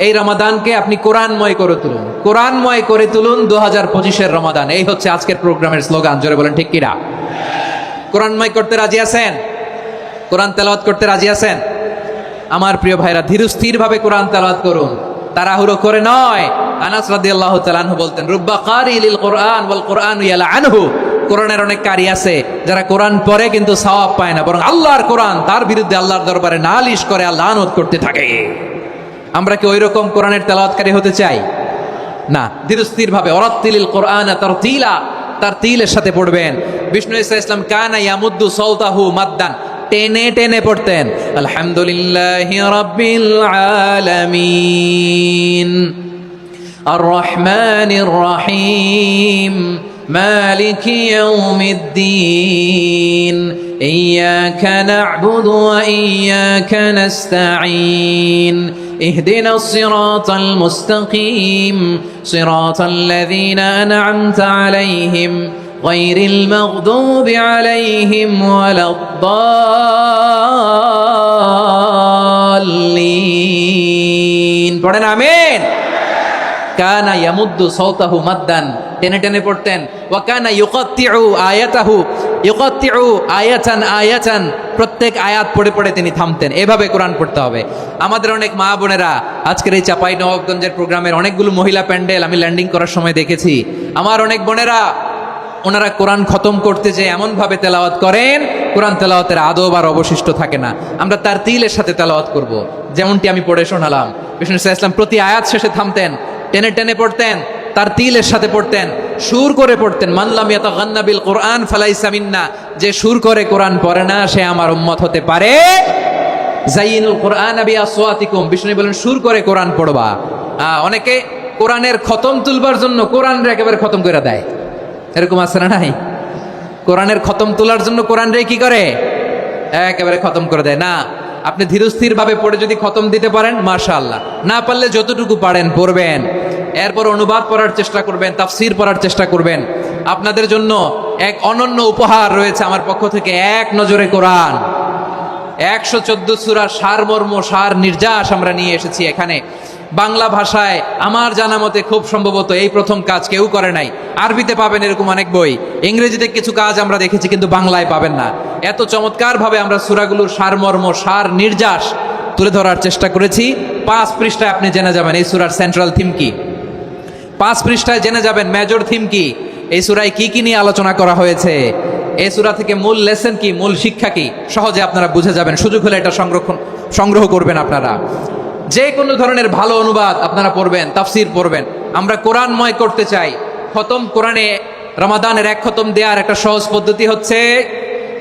এই রমাদানকে আপনি কোরআনময় করে তুলুন। কোরআনময় করে তুলুন 2025-এর রমাদান। এই হচ্ছে আজকের প্রোগ্রামের স্লোগান। জোরে বলেন ঠিক কিনা? কোরআনময় করতে রাজি আছেন? কোরআন তেলাওয়াত করতে রাজি আছেন? আমার প্রিয় ভাইরা, ধীরস্থির ভাবে কোরআন তেলাওয়াত করুন, তাড়াহুড়ো করে নয়। আনাস রাদিয়াল্লাহু তাআলা আনহু বলতেন, রুব্বা কারিলিল কোরআন ওয়াল কোরআনু ইয়ালআনহু, কোরআনের অনেক কারি আছে যারা কোরআন পড়ে কিন্তু সওয়াব পায় না, বরং আল্লাহর কোরআন তার বিরুদ্ধে আল্লাহর দরবারে নালিশ করে, লানত করতে থাকে। আমরা কি ওইরকম কোরআনের তেলাওয়াতকারী হতে চাই? না। ধীরস্থির ভাবে, ওয়ারাত্তিলিল কোরআনা তারতিলা, তার তিলের সাথে পড়বেন। বিষ্ণু ঈসা ইসলাম কানা ইয়ামুদ্দু সাওতাহু মাদ্দান, টেনে টেনে পড়তেন। আলহামদুলিল্লাহি রাব্বিল আলামিন আর রহমানির রহিম মালিকি ইয়াউমিদ্দিন ইয়্যাকা না'বুদু ওয়া ইয়্যাকা নাস্তাঈন اهدنا الصراط المستقيم صراط الذين أنعمت عليهم غير المغضوب عليهم ولا الضالين। পড়েন আমিন। কানা ইয়ামুদ্দু সাওতাহু মাদ্দান, টেনে টেনে পড়তেন। ওয়া কানা ইউকাত্তিউ আয়াতাহু, ইউকাত্তিউ আয়াতান আয়াতান, প্রত্যেক আয়াত পড়ে পড়ে তিনি থামতেন। এভাবে কোরআন পড়তে হবে। আমাদের অনেক মা বোনেরা, আজকের এই চাপাই নবাবগঞ্জের প্রোগ্রামের অনেকগুলো মহিলা প্যান্ডেল আমি ল্যান্ডিং করার সময় দেখেছি। আমার অনেক বোনেরা, ওনারা কোরআন খতম করতে যে এমন ভাবে তেলাওয়াত করেন, কোরআন তেলাওয়াতের আদব আর অবশিষ্ট থাকে না। আমরা তার তিলের সাথে তেলাওয়াত করব, যেমনটি আমি পড়ে শোনালাম। বিষ্ণু ইসলাম প্রতি আয়াত শেষে থামতেন, টেনে টেনে পড়তেন, তার তিলের সাথে পড়তেন, সুর করে পড়তেন। মানলাম ইয়াতাগান্না বিল কোরআন ফালাইসা মিন্না, যে সুর করে কোরআন পড়ে না সে আমার উম্মত হতে পারে। যাইনুল কোরআন বিআসওয়াতিকুম, বিষ্ণু বলেন সুর করে কোরআন পড়বা। অনেকে কোরআনের খতম তুলবার জন্য কোরআনরে একেবারে খতম করে দেয়, এরকম আছে না নাই? কোরআনের খতম তোলার জন্য কোরআন রে কি করে, একেবারে খতম করে দেয় না। আপনি ধীরস্থির ভাবে পড়ে যদি খতম দিতে পারেন মাশাআল্লাহ, না পারলে যতটুকু পারেন পড়বেন। এরপর অনুবাদ পড়ার চেষ্টা করবেন, তাফসির পড়ার চেষ্টা করবেন। আপনাদের জন্য এক অনন্য উপহার রয়েছে আমার পক্ষ থেকে, এক নজরে কোরআন। 114 সূরা সারমর্ম সার নির্যাস আমরা নিয়ে এসেছি এখানে বাংলা ভাষায়। আমার জানা মতে খুব সম্ভবত এই প্রথম কাজ কেউ করে নাই। আরবিতে পাবেন এরকম অনেক বই, ইংরেজিতে কিছু কাজ আমরা দেখেছি, কিন্তু বাংলায় পাবেন না। এত চমৎকারভাবে আমরা সূরাগুলোর সারমর্ম সার নির্যাস তুলে ধরার চেষ্টা করেছি। 5 পৃষ্ঠায় আপনি জেনে যাবেন এই সূরার সেন্ট্রাল থিম কি, 5 পৃষ্ঠায় জেনে যাবেন মেজর থিম কি, এই সূরায় কি কি নিয়ে আলোচনা করা হয়েছে, এই সূরা থেকে মূল লেসন কি, মূল শিক্ষা কি, সহজে আপনারা বুঝে যাবেন। সুযোগ হলে এটা সংগ্রহ করবেন আপনারা। যে কোনো ধরনের ভালো অনুবাদ আপনারা পড়বেন, তাফসির পড়বেন। আমরা কোরআনময় করতে চাই। খতম কোরআনে রমাদানের 1 খতম দেওয়ার একটা সহজ পদ্ধতি হচ্ছে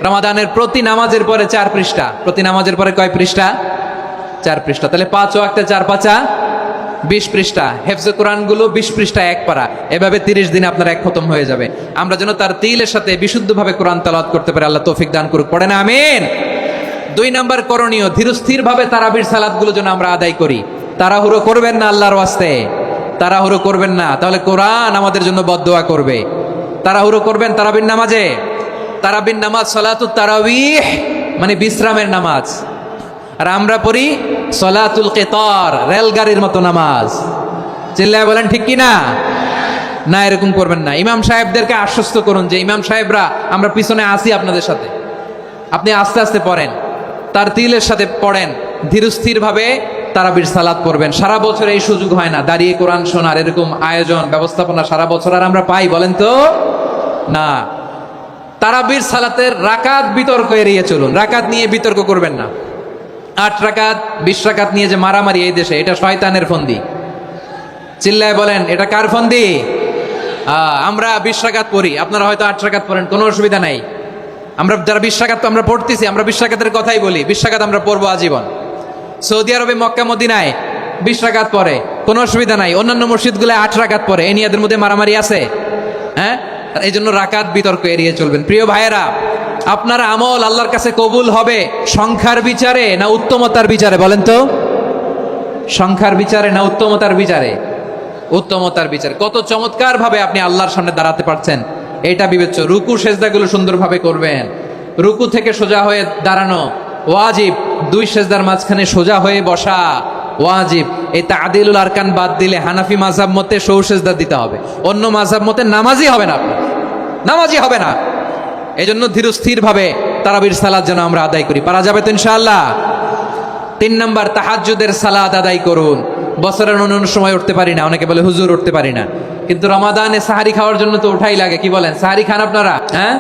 রমাদানের প্রতি নামাজের পরে 4 পৃষ্ঠা। প্রতি নামাজের পরে কয় পৃষ্ঠা? 4 পৃষ্ঠা। তাহলে 5 ওয়াক্তে 4 পাঁচা 20 পৃষ্ঠা। হেফজে কোরআনগুলো 20 পৃষ্ঠা 1 পারা। এভাবে 30 দিনে আপনার 1 খতম হয়ে যাবে। আমরা যেন তার তিলের সাথে বিশুদ্ধভাবে কোরআন তেলাওয়াত করতে পারি। আল্লাহ তৌফিক দান করুক। পড়েন আমিন। 2 নাম্বার করণীয়, ধীরস্থিরভাবে তারাবির সালাতগুলো যেন আমরা আদায় করি। তাড়াহুড়ো করবেন না আল্লাহর ওয়াস্তে, তাড়াহুড়ো করবেন না, তাহলে কোরআন আমাদের জন্য বদদোয়া করবে। তাড়াহুড়ো করবেন তারাবির নামাজে। তারাবির নামাজ সালাতুত তারাবিহ মানে বিশ্রামের নামাজ, আর আমরা পড়ি সলাতুল কিতার, রেলগাড়ির মতো নামাজ। চিল্লায় বলেন ঠিক কি না? না, এরকম করবেন না। ইমাম সাহেবদেরকে আশ্বস্ত করুন যে ইমাম সাহেবরা আমরা পিছনে আসি আপনাদের সাথে, আপনি আস্তে আস্তে পড়েন, তার তিলের সাথে পড়েন, ধীরস্থিরভাবে তারাবির সালাত পড়বেন। সারা বছর এই সুযোগ হয় না দাঁড়িয়ে কোরআন শোনার, এরকম আয়োজন ব্যবস্থাপনা সারা বছর আর আমরা পাই বলেন তো না। তারাবির সালাতের রাকাত বিতর্ক এড়িয়ে চলুন, রাকাত নিয়ে বিতর্ক করবেন না। 8 রাকাত 20 রাকাত নিয়ে যে মারামারি এই দেশে, এটা শয়তানের ফন্দি। চিল্লায় বলেন এটা কার ফন্দি? আমরা 20 রাকাত পড়ি, আপনারা হয়তো 8 রাকাত পড়েন, কোনো অসুবিধা নাই। আমরা যারা 20 রাকাত তো আমরা পড়তেছি, আমরা 20 রাকাতের কথাই বলি। 20 রাকাত আমরা পড়বো আজীবন। সৌদি আরবে মক্কা মদিনায় 20 রাকাত পড়ে, কোনো অসুবিধা নাই। অন্যান্য মসজিদগুলো 8 রাকাত পড়ে, এই নিয়ে এদের মধ্যে মারামারি আছে? হ্যাঁ, এই জন্য রাকাত বিতর্ক এড়িয়ে চলবেন। প্রিয় ভাইয়েরা, আপনার আমল আল্লাহর কাছে কবুল হবে সংখ্যার বিচারে না উত্তমতার বিচারে? বলেন তো, সংখ্যার বিচারে না উত্তমতার বিচারে? উত্তমতার বিচারে। কত চমৎকার ভাবে আপনি আল্লাহর সামনে দাঁড়াতে পারছেন এটা বিবেচ্য। রুকু সেজদাগুলো সুন্দরভাবে করবেন। রুকু থেকে সোজা হয়ে দাঁড়ানো ওয়াজিব, 2 সেজদার মাঝখানে সোজা হয়ে বসা ওয়াজিব। এই তাদিলুল আরকান বাদ দিলে হানাফি মাযহাব মতে সৌ সেজদা দিতে হবে, অন্য মাযহাব মতে নামাজই হবে না, আপনার নামাজই হবে না। এই জন্য ধীরস্থির ভাবে তারাবির সালাত যেন আমরা আদায় করি। পারা যাবে তো ইনশাআল্লাহ? 3 নাম্বার, তাহাজ্জুদের সালাত আদায় করুন। বছরের অন্য সময় উঠতে পারি না, অনেকে বলে হুজুর উঠতে পারি না, কিন্তু রমাদানে সাহারি খাওয়ার জন্য তো উঠাই লাগে। কি বলেন, সাহারি খান আপনারা? হ্যাঁ,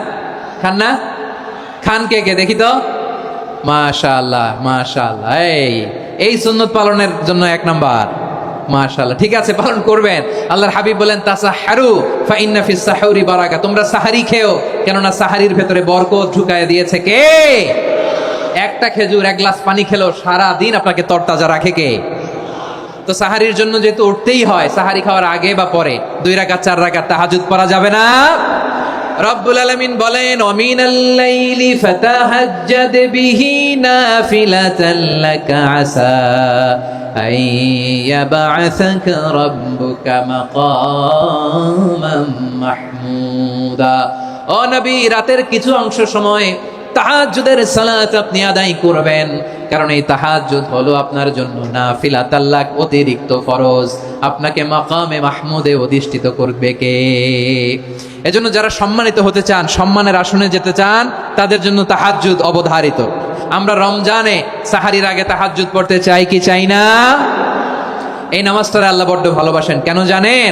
খান না? খান কে কে দেখি তো? মাশাআল্লাহ মাশাআল্লাহ। এই সুন্নত পালনের জন্য 1 নাম্বার। মাশাআল্লাহ, ঠিক আছে, পালন করবেন। আল্লাহর হাবিব বলেন তাসাহহারু ফা ইন্না ফিস সাহুরি বারাকা, তোমরা সাহারি খেও, কেননা সাহারির ভেতরে বরকত ঢুকায় দিয়েছে কে? একটা খেজুর 1 গ্লাস পানি খেলেও সারা দিন আপনাকে তরতাজা রাখে কে? তো সাহারির জন্য যেহেতু উঠতেই হয়, সাহারি খাওয়ার আগে বা পরে 2 রাকাত 4 রাকাত তাহাজ্জুদ পড়া যাবে না? রব্বুল আলামিন বলেন ওয়ামিনাল লাইলি ফাতাহাজ্জাদ বিহি নাফিলাতান লাকা আসা আইয়াবআসাকা রাব্বুকা মাকামান মাহমুদা। ও নবী, রাতের কিছু অংশ সময় তাহাজ্জুদের সালাত আপনি আদায় করবেন, কারণ এই তাহাজ্জুদ হলো আপনার জন্য নাফিলাতাল লাক, অতিরিক্ত ফরজ। আপনাকে মাকামে মাহমুদে অধিষ্ঠিত করবে কে? এজন্য যারা সম্মানিত হতে চান, সম্মানের আসনে যেতে চান, তাদের জন্য তাহাজ্জুদ অবধারিত। আমরা রমজানে সাহারির আগে তাহাজ্জুদ পড়তে চাই কি চাই না? এই নামাজটা আল্লাহ বড্ড ভালোবাসেন। কেন জানেন?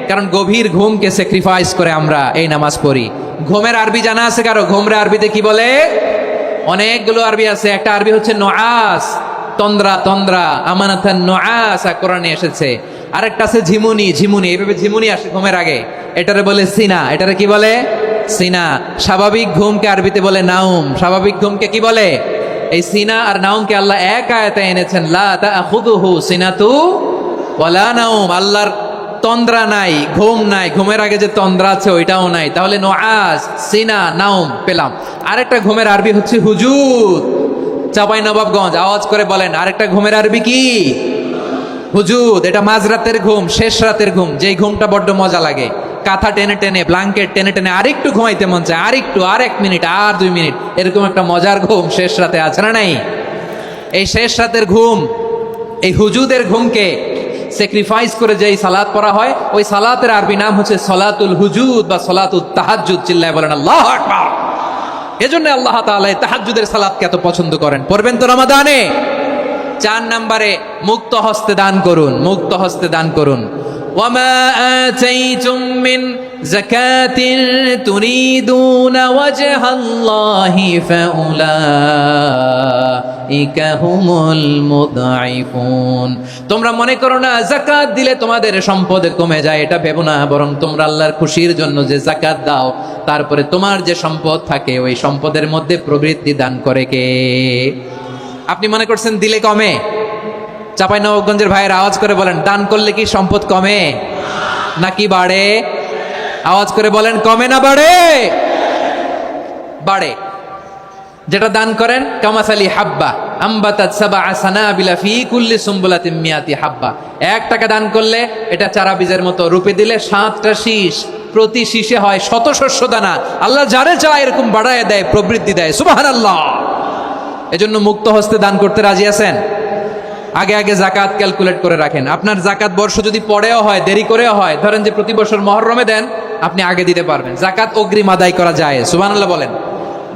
কারণ গভীর ঘুমকে স্যাক্রিফাইস করে আমরা এই নামাজ পড়ি। ঘুমের আরবি জানা আছে কারো? ঘুমরে আরবিতে কি বলে? অনেকগুলো আরবি আছে। একটা আরবি হচ্ছে নুআস, তন্দ্রা তন্দ্রা, আমানাতান নুআস কোরআনে এসেছে। আরেকটা আছে ঝিমুনি, ঝিমুনি, এইভাবে ঝিমুনি আসে ঘুমের আগে, এটারে বলে সিনা। এটারে কি বলে? সিনা। স্বাভাবিক ঘুমকে আরবিতে বলে নাউম। স্বাভাবিক ঘুমকে কি বলে? এই সিনা আর নাউমকে আল্লাহ এক আয়াতে এনেছেন, লা তাখুযুহু সিনাতু ওয়ালা নাউম। আল্লাহর তন্দ্রা নাই, ঘুম নাই, ঘুমের আগে যে তন্দ্রা আছে ওইটাও নাই। তাহলে নুআস, সিনা, নাউম পেলাম। আরেকটা ঘুমের আরবি হচ্ছে হুজুদ। চাঁপাইনবাবগঞ্জ আওয়াজ করে বলেন, আরেকটা ঘুমের আরবি কি? হুজুদ। এটা মাঝরাতের ঘুম, শেষ রাতের ঘুম, যেই ঘুমটা বড্ড মজা লাগে। কাঁথা টেনে টেনে, ব্ল্যাঙ্কেট টেনে টেনে আরেকটু ঘুমাইতে মন চায়, আর 1 মিনিট, আর 2 মিনিট, এরকম একটা মজার ঘুম শেষ রাতে আছে না নাই? এই শেষ রাতের ঘুম, এই হুজুদের ঘুমকে স্যাক্রিফাইস করে যেই সালাত পড়া হয়, ওই সালাতের আরবি নাম হচ্ছে সলাতুল হুজুদ বা সলাতুত তাহাজ্জুদ। চিল্লায় বলেন আল্লাহু আকবার। এজন্য আল্লাহ তাআলা এই তাহাজ্জুদের সালাতকে এত পছন্দ করেন। পড়বেন তো রমাদানে। 4 নম্বরে মুক্ত হস্তে দান করুন, মুক্ত হস্তে দান করুন। ওয়ামা আতাইতুম মিন যাকাতিন তুরিদুনা ওয়াজহাল্লাহি ফাউলাইকা হুমুল মুদঈফুন। তোমরা মনে করো না যাকাত দিলে তোমাদের সম্পদ কমে যায়, এটা ভেবো না, বরং তোমরা আল্লাহর খুশির জন্য যে যাকাত দাও, তারপরে তোমার যে সম্পদ থাকে ওই সম্পদের মধ্যে প্রবৃদ্ধি দান করে কে? আপনি মনে করছেন দিলে কমে? চাঁপাইনবাবগঞ্জের ভাইয়ের আওয়াজ করে বলেন, দান করলে কি সম্পদ কমে নাকি বাড়ে? আওয়াজ করে বলেন, কমে না বাড়ে? বাড়ে। যেটা দান করেন, কামাসালি হাব্বা আম্বাতাত সাবআ সানাবিলা ফি কুল্লি সুম্বুলাতিন মিয়াতি হাব্বা। 1 টাকা দান করলে এটা চারা বীজের মতো, রূপে দিলে 7টা শীষ, প্রতি শীষে হয় শত শস্য দানা। আল্লাহ যারে চায় এরকম বাড়ায় দেয়, প্রবৃদ্ধি দেয়। সুবহানাল্লাহ। এজন্য মুক্ত হস্তে দান করতে রাজি আছেন? আগে আগে জাকাত ক্যালকুলেট করে রাখেন। আপনার জাকাত বর্ষ যদি পরেও হয়, দেরি করেও হয়, ধরেন যে প্রতি বছর মহরমে দেন, আপনি আগে দিতে পারবেন। জাকাত অগ্রিম আদায় করা যায়। সুবহানাল্লাহ বলেন।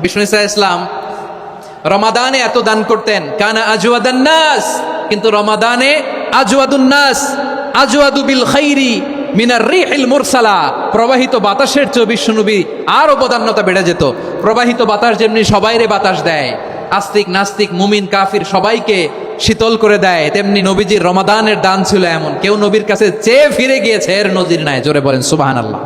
বিষ্ণু ঈসা ইসলাম রমাদানে এত দান করতেন, কানা আজওয়াদান নাস, কিন্তু রমাদানে আজওয়াদুন নাস আজওয়াদু বিল খাইরি মিনার রিহিল মুরসালা। প্রবাহিত বাতাসের চেয়ে বিশ্বনবী আরো বদান্যতা বেড়ে যেত। প্রবাহিত বাতাস যেমনি সবাইরে বাতাস দেয়, আস্তিক নাস্তিক মুমিন কাফির সবাইকে শীতল করে দেয়, তেমনি নবীজির রমাদানের দান ছিল এমন, কেউ নবীর কাছে চেয়ে ফিরে গিয়েছে এর নজির নাই। জোরে বলেন সুবহানাল্লাহ।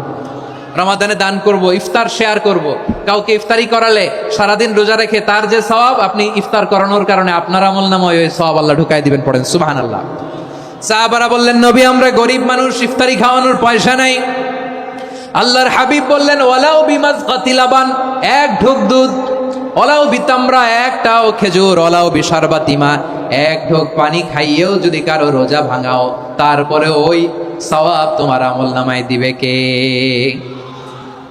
রমাদানে দান করব, ইফতার শেয়ার করব। কাউকে ইফতারি করালে সারাদিন রোজা রেখে তার যে সওয়াব, আপনি ইফতার করানোর কারণে আপনার আমলনামায় ওই সওয়াব আল্লাহ ঢুকাই দিবেন। পড়েন সুবহানাল্লাহ। সাহাবারা বললেন, নবী আমরা গরিব মানুষ, ইফতারি খাওয়ানোর পয়সা নাই। আল্লাহর হাবিব বললেন, ওয়ালাউ বিমাজকাতি লাবান, 1 ঢোক দুধ, ওলাও বিতামরা, 1টাও খেজুর, ওলাও বিশারবাতিমা, 1 ঢোক পানি খাইয়েও যদি কারো রোজা ভাঙাও, তারপরে ওই সওয়াব তোমার আমলনামায় দিবে কে?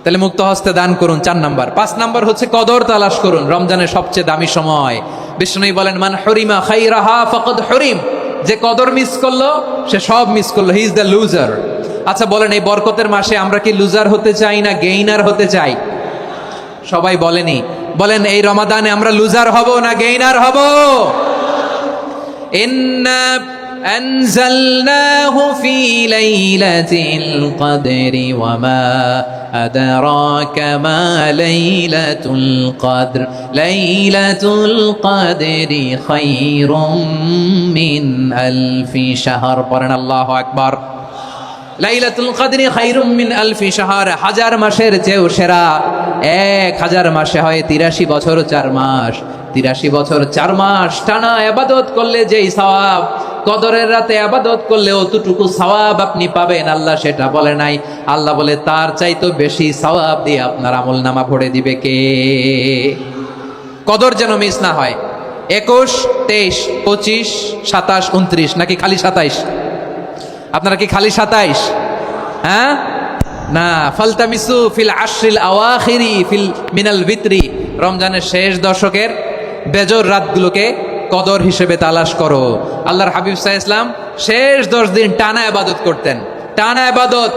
তাহলে মুক্ত হস্তে দান করুন, 4 নাম্বার। 5 নাম্বার হচ্ছে কদর তালাশ করুন। রমজানের সবচেয়ে দামি সময়। বিষ্ণু বলেন, মান হরিমা খাইরাহা ফাকাদ হরিম। যে কদর মিস করলো সে সব মিস করলো, হি ইজ দ্য লুজার। আচ্ছা বলেন, এই বরকতের মাসে আমরা কি লুজার হতে চাই না গেইনার হতে চাই? সবাই বলেনি। বলেন, এই রমাদানে আমরা লুজার হব না গেইনার হব? ইন্না আনজালনাহু ফি লাইলাতিল কদরি ওয়া মা আদরাকা মা লাইলাতুল কদর লাইলাতুল কদরি খায়রুম মিন আলফি শাহর। পড়েন আল্লাহু আকবার। লাইলাতুল কদরি খায়রুম মিন আলফি শাহর, 1000 মাসের চেয়েও সেরা। 1000 মাসে হয় 83 বছর 4 মাস। 83 বছর 4 মাস টানা ইবাদত করলে যেই সওয়াব, কদরের রাতে ইবাদত করলে অতটুকু সওয়াব আপনি পাবেন, আল্লাহ সেটা বলে নাই। আল্লাহ বলে তার চাইতো বেশি সওয়াব দিয়ে আপনার আমলনামা ভরে দিবে কে? কদর যেন মিস না হয়। 21, 23, 25, 27, 29 নাকি খালি 27? আপনারা কি খালি 27? হ্যাঁ না, ফালতামিসু ফিল আশরিল আওয়াখিরি ফিল মিনাল ভিতরি। রমজানের শেষ দশকের বেজর রাতগুলোকে কদর হিসেবে তালাশ করো। আল্লাহর হাবিব সাল্লাল্লাহু আলাইহি ওয়াসাল্লাম শেষ 10 দিন টানা ইবাদত করতেন। টানা ইবাদত।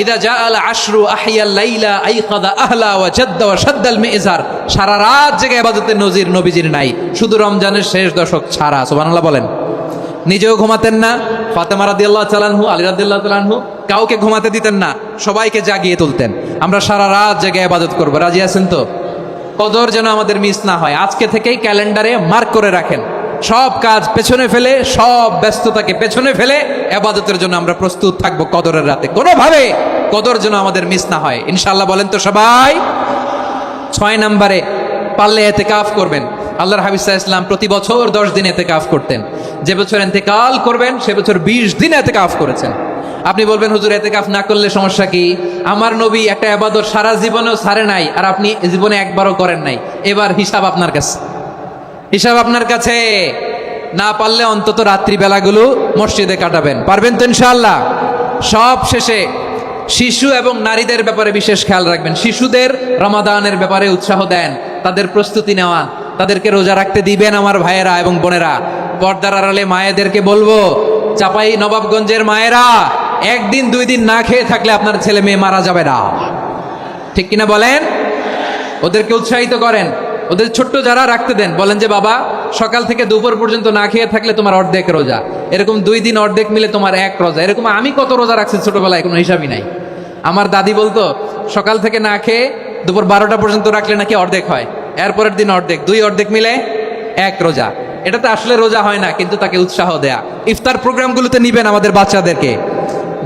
ইদা জাআল আশরু আহিয়াল লাইলা আইকাদা আহলা ওয়া জাদ্দা ওয়া শাদ্দাল মিজার। সারা রাত জেগে ইবাদতের নজির নবীজির নাই, শুধু রমজানের শেষ দশক ছাড়া। সুবহানাল্লাহ বলেন। নিজেও ঘুমাতেন না। ফাতেমা রাদিয়াল্লাহু তাআলা আনহু, আলী রাদিয়াল্লাহু তাআলা আনহু কাউকে ঘুমাতে দিতেন না, সবাইকে জাগিয়ে তুলতেন। আমরা সারা রাত জেগে ইবাদত করব। রাজি আছেন তো? কদর যেন আমাদের মিস না হয়। আজকে থেকেই ক্যালেন্ডারে মার্ক করে রাখেন। সব কাজ পেছনে ফেলে, সব ব্যস্ততাকে পেছনে ফেলে ইবাদতের জন্য আমরা প্রস্তুত থাকবো কদরের রাতে। কোনোভাবে কদর যেন আমাদের মিস না হয়, ইনশাআল্লাহ। বলেন তো সবাই। 6 নম্বরে পারলে ইতিকাফ করবেন। আল্লাহর হাবিব সাল্লাল্লাহু আলাইহি ওয়াসাল্লাম প্রতি বছর 10 দিন ইতিকাফ করতেন। যে বছর ইন্তেকাল করবেন সে বছর 20 দিন ইতিকাফ করেছেন। আপনি বলবেন, হুজুর ইতিকাফ না করলে সমস্যা কি? আমার নবী একটা ইবাদত সারা জীবনেও ছাড়ে নাই, আর আপনি জীবনে একবারও করেন নাই। এবার হিসাব আপনার কাছে, হিসাব আপনার কাছে। না পারলে অন্তত রাত্রি বেলাগুলো মসজিদে কাটাবেন। পারবেন তো ইনশাআল্লাহ? সব শেষে শিশু এবং নারীদের ব্যাপারে বিশেষ খেয়াল রাখবেন। শিশুদের রমাদানের ব্যাপারে উৎসাহ দেন, তাদের প্রস্তুতি নেওয়া, তাদেরকে রোজা রাখতে দিবেন। আমার ভাইয়েরা এবং বোনেরা, পর্দার আড়ালে মায়েদেরকে বলবো, চাপাই নবাবগঞ্জের মায়েরা, একদিন 2 দিন না খেয়ে থাকলে আপনার ছেলে মেয়ে মারা যাবে না, ঠিক কিনা বলেন? ওদেরকে উৎসাহিত করেন, ওদের ছোট্ট যারা রাখতে দেন, বলেন যে বাবা সকাল থেকে দুপুর পর্যন্ত না খেয়ে থাকলে তোমার অর্ধেক রোজা, এরকম 2 দিন অর্ধেক মিলে তোমার 1 রোজা। এরকম আমি কত রোজা রাখছি ছোটবেলায়, কোনো হিসাবই নাই। আমার দাদি বলতো সকাল থেকে না খেয়ে দুপুর 12টা পর্যন্ত রাখলে নাকি অর্ধেক হয়, এরপরের দিন অর্ধেক, 2 অর্ধেক মিলে 1 রোজা। এটা তো আসলে রোজা হয় না, কিন্তু তাকে উৎসাহ দেয়া। ইফতার প্রোগ্রামগুলোতে নিবেন আমাদের বাচ্চাদেরকে,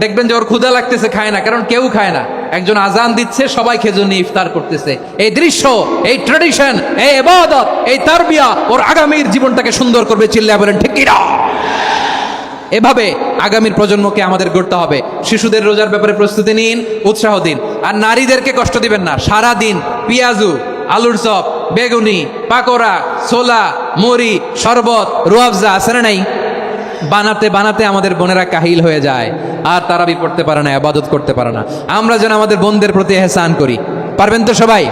দেখবেন যে ওর ক্ষুধা লাগতেছে, খায় না, কারণ কেউ খায় না। একজন আজান দিচ্ছে, সবাই খেজুর নিয়ে ইফতার করতেছে। এই দৃশ্য, এই ট্রেডিশন, এই ইবাদত, এই তারবিয়া ওর আগামীর জীবনটাকে সুন্দর করবে। চিল্লায়া বলেন ঠিক কিনা? এভাবে আগামীর প্রজন্মকে আমাদের গড়তে হবে। শিশুদের রোজার ব্যাপারে প্রস্তুতি নিন, উৎসাহ দিন। আর নারীদেরকে কষ্ট দিবেন না। সারা দিন পেঁয়াজু, আলুর চপ, বেগুনি, পাকোড়া, ছোলা, মুড়ি, শরবত, রুয়াবজা আছে না নাই, বানাতে বানাতে আমাদের বোনেরা কাহিল হয়ে যায়, আর তারাবি পড়তে পারে না, ইবাদত করতে পারে না। আমরা যেন আমাদের বোনদের প্রতি এহসান করি। পারবেন তো সবাই?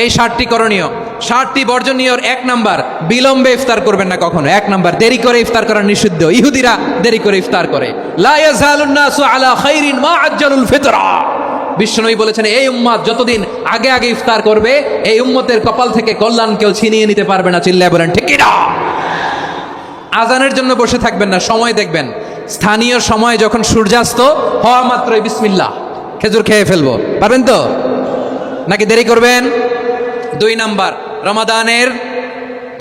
এই 7টি করণীয়, 7টি বর্জনীয়। 1 নাম্বার, বিলম্বে ইফতার করবেন না কখনো। 1 নাম্বার, দেরি করে ইফতার করা নিষিদ্ধ। ইহুদিরা দেরি করে ইফতার করে। লা ইয়াজালুন নাসু আলা খাইরিন মা আজ্জালুল ফিতরা। বিশ্বনবী বলেছেন, এই উম্মত যতদিন আগে আগে ইফতার করবে, এই উম্মতের কপাল থেকে কল্যাণ কেউ ছিনিয়ে নিতে পারবে না। চিল্লায়া বলেন ঠিক কিনা? আজানের জন্য বসে থাকবেন না, সময় দেখবেন। স্থানীয় সময় যখন সূর্যাস্ত হওয়া মাত্রই বিসমিল্লাহ, খেজুর খেয়ে ফেলবো। পারবেন তো নাকি দেরি করবেন? 2 নাম্বার, রমাদানের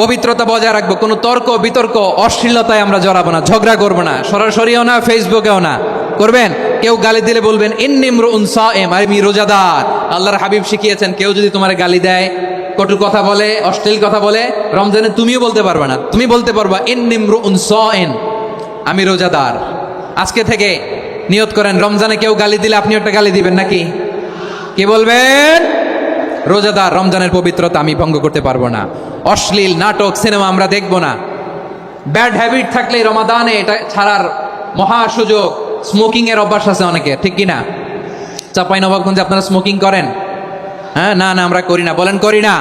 পবিত্রতা বজায় রাখবো। কোনো তর্ক বিতর্ক অশ্লীলতায় আমরা জড়াবো না, ঝগড়া করবো না, সরাসরিও না, ফেসবুকেও না। করবেন কেউ গালি দিলে বলবেন ইন্নিমরুউন সায়েম, আমি রোজাদার। আল্লাহর হাবিব শিখিয়েছেন, কেউ যদি তোমার গালি দেয়, কটু কথা বলে, অশ্লীল কথা বলে, রমজানে তুমিও বলতে পারবে না। তুমি বলতে পারবা ইন্নিমরুউন সায়েম, আমি রোজাদার। আজকে থেকে নিয়ত করেন, রমজানে কেউ গালি দিলে আপনি একটা গালি দিবেন নাকি? কি বলবেন? রোজাদার, রমজানের পবিত্রতা আমি ভঙ্গ করতে পারবো না। অশ্লীল নাটক, সিনেমা আমরা দেখবো না। ব্যাড হ্যাবিট থাকলে রমাদানে এটা ছাড়ার মহা সুযোগ। স্মোকিং এর অভ্যাস আছে অনেকে, ঠিক কিনা? চাঁপাইনবাবগঞ্জে আপনারা স্মোকিং করেন? হ্যাঁ, না না আমরা করি না। বলেন করি না?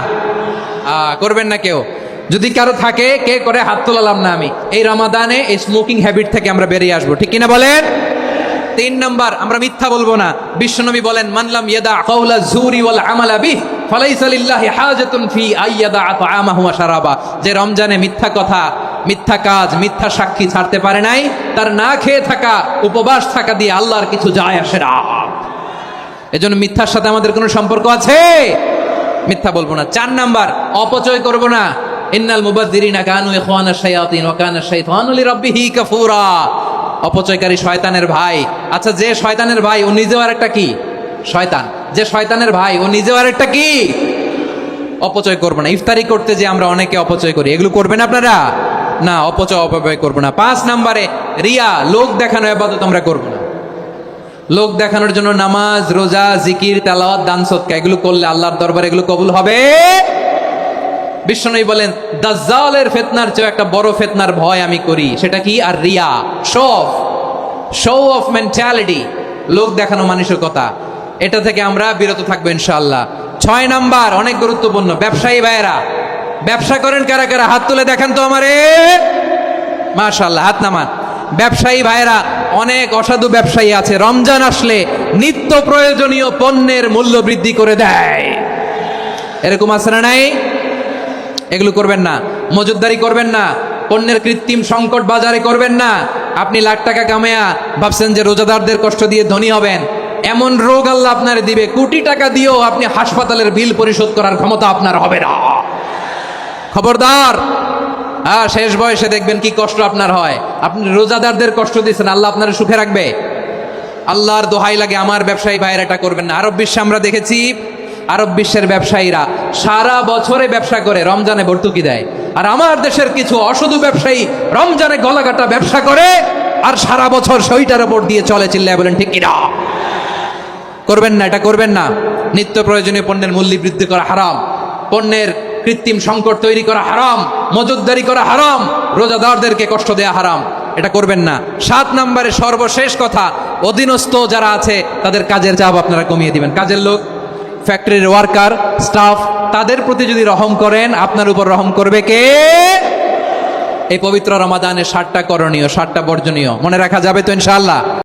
করবেন না কেউ? যদি কারো থাকে, কে করে হাত তোলালাম না আমি। এই রমাদানে এই স্মোকিং হ্যাবিট থেকে আমরা বেরিয়ে আসবো, ঠিক কিনা বলেন? 3 নাম্বার, আমরা মিথ্যা বলবো না। বিশ্বনবী বলেন, মানলাম ইয়াদা কাওলা যুরি ওয়াল আমালা বিহি ফালাইসা লিল্লাহি হাজাতুন ফি আইয়াদা তাআমাহু ওয়া শারাবা। যে রমজানে মিথ্যা কথা, মিথ্যা কাজ, মিথ্যা সাক্ষী ছাড়তে পারে নাই, তার না খেয়ে থাকা, উপবাস থাকা দিয়ে আল্লাহর কিছু যায় আসে না। এজন্য মিথ্যার সাথে আমাদের কোনো সম্পর্ক আছে? মিথ্যা বলবো না। 4 নাম্বার, অপচয় করব না। ইন্নাল মুবাযযিরিনা কানু ইখওয়ানাশ শায়াতিন ওয়া কানা শাইতানু লিরাব্বিহি কাফুরা। অপচয়কারী শয়তানের ভাই। আচ্ছা, যে শয়তানের ভাই ও নিজেও আর একটা কি? শয়তান। যে শয়তানের ভাই ও নিজেও আর একটা কি? অপচয় করবো না। ইফতারি করতে যে আমরা অনেকে অপচয় করি, এগুলো করবেন আপনারা? না, অপচয় করবো না। 5 নাম্বারে, রিয়া, লোক দেখানো ইবাদত আমরা করবো না। লোক দেখানোর জন্য নামাজ, রোজা, জিকির, তেলাওয়াত, দান সদকা এগুলো করলে আল্লাহর দরবারে এগুলো কবুল হবে? বিশ্বনবী বলেন, দাজ্জালের ফিতনার চেয়ে একটা বড় ফিতনার ভয় আমি করি, সেটা কি? আর রিয়া, শো অফ মেন্টালিটি, লোক দেখানো মানসিকতা। এটা থেকে আমরা বিরত থাকবো ইনশাআল্লাহ। 6 নাম্বার, অনেক গুরুত্বপূর্ণ। ব্যবসায়ী ভাইয়েরা, ব্যবসা করেন কারা কারা? হাত তুলে দেখান তো আমারে। মাশাআল্লাহ, হাত নামান। ব্যবসায়ী ভাইয়েরা, অনেক অসাধু ব্যবসায়ী আছে, রমজান আসলে নিত্য প্রয়োজনীয় পণ্যের মূল্য বৃদ্ধি করে দেয়। এরকম আছে না নাই? এগুলো করবেন না। মজুদদারি করবেন না। পণ্যের কৃত্রিম সংকট বাজারে করবেন না। আপনি লাখ টাকা কামায়া ভাবছেন যে রোজাদারদের কষ্ট দিয়ে ধনী হবেন। এমন রোগ আল্লাহ আপনার দিবে, কোটি টাকা দিয়েও আপনি হাসপাতালের বিল পরিশোধ করার ক্ষমতা আপনার হবে না। খবরদার। শেষ বয়সে দেখবেন কি কষ্ট আপনার হয়। আপনি রোজাদারদের কষ্ট দিয়েছেন, আল্লাহ আপনার সুখে রাখবে? আল্লাহর দোহাই লাগে, আমার ব্যবসায়ী ভাইয়ের এটা করবেন না। আরব বিশ্বে আমরা দেখেছি, আরব বিশ্বের ব্যবসায়ীরা সারা বছরে ব্যবসা করে, রমজানে ভর্তুকি দেয়। আর আমার দেশের কিছু অসাধু ব্যবসায়ী রমজানে গলাকাটা ব্যবসা করে আর সারা বছর সেইটার উপর দিয়ে চলে। চিল্লায় বলেন ঠিক কিনা? করবেন না, এটা করবেন না। নিত্য প্রয়োজনীয় পণ্যের মূল্য বৃদ্ধি করা হারাম, পণ্যের কৃত্রিম সংকট তৈরি করা হারাম, মজুদদারি করা হারাম, রোজাদারদেরকে কষ্ট দেয়া হারাম। এটা করবেন না। 7 নম্বরে সর্বশেষ কথা, অধীনস্থ যারা আছে তাদের কাজের চাপ আপনারা কমিয়ে দিবেন। কাজের লোক, ফ্যাক্টরির ওয়ার্কার, স্টাফ, তাদের প্রতি যদি রহম করেন, আপনার উপর রহম করবে কে? এই পবিত্র রমাদানে 7টা করণীয়, 7টা বর্জনীয় মনে রাখা যাবে তো ইনশাআল্লাহ?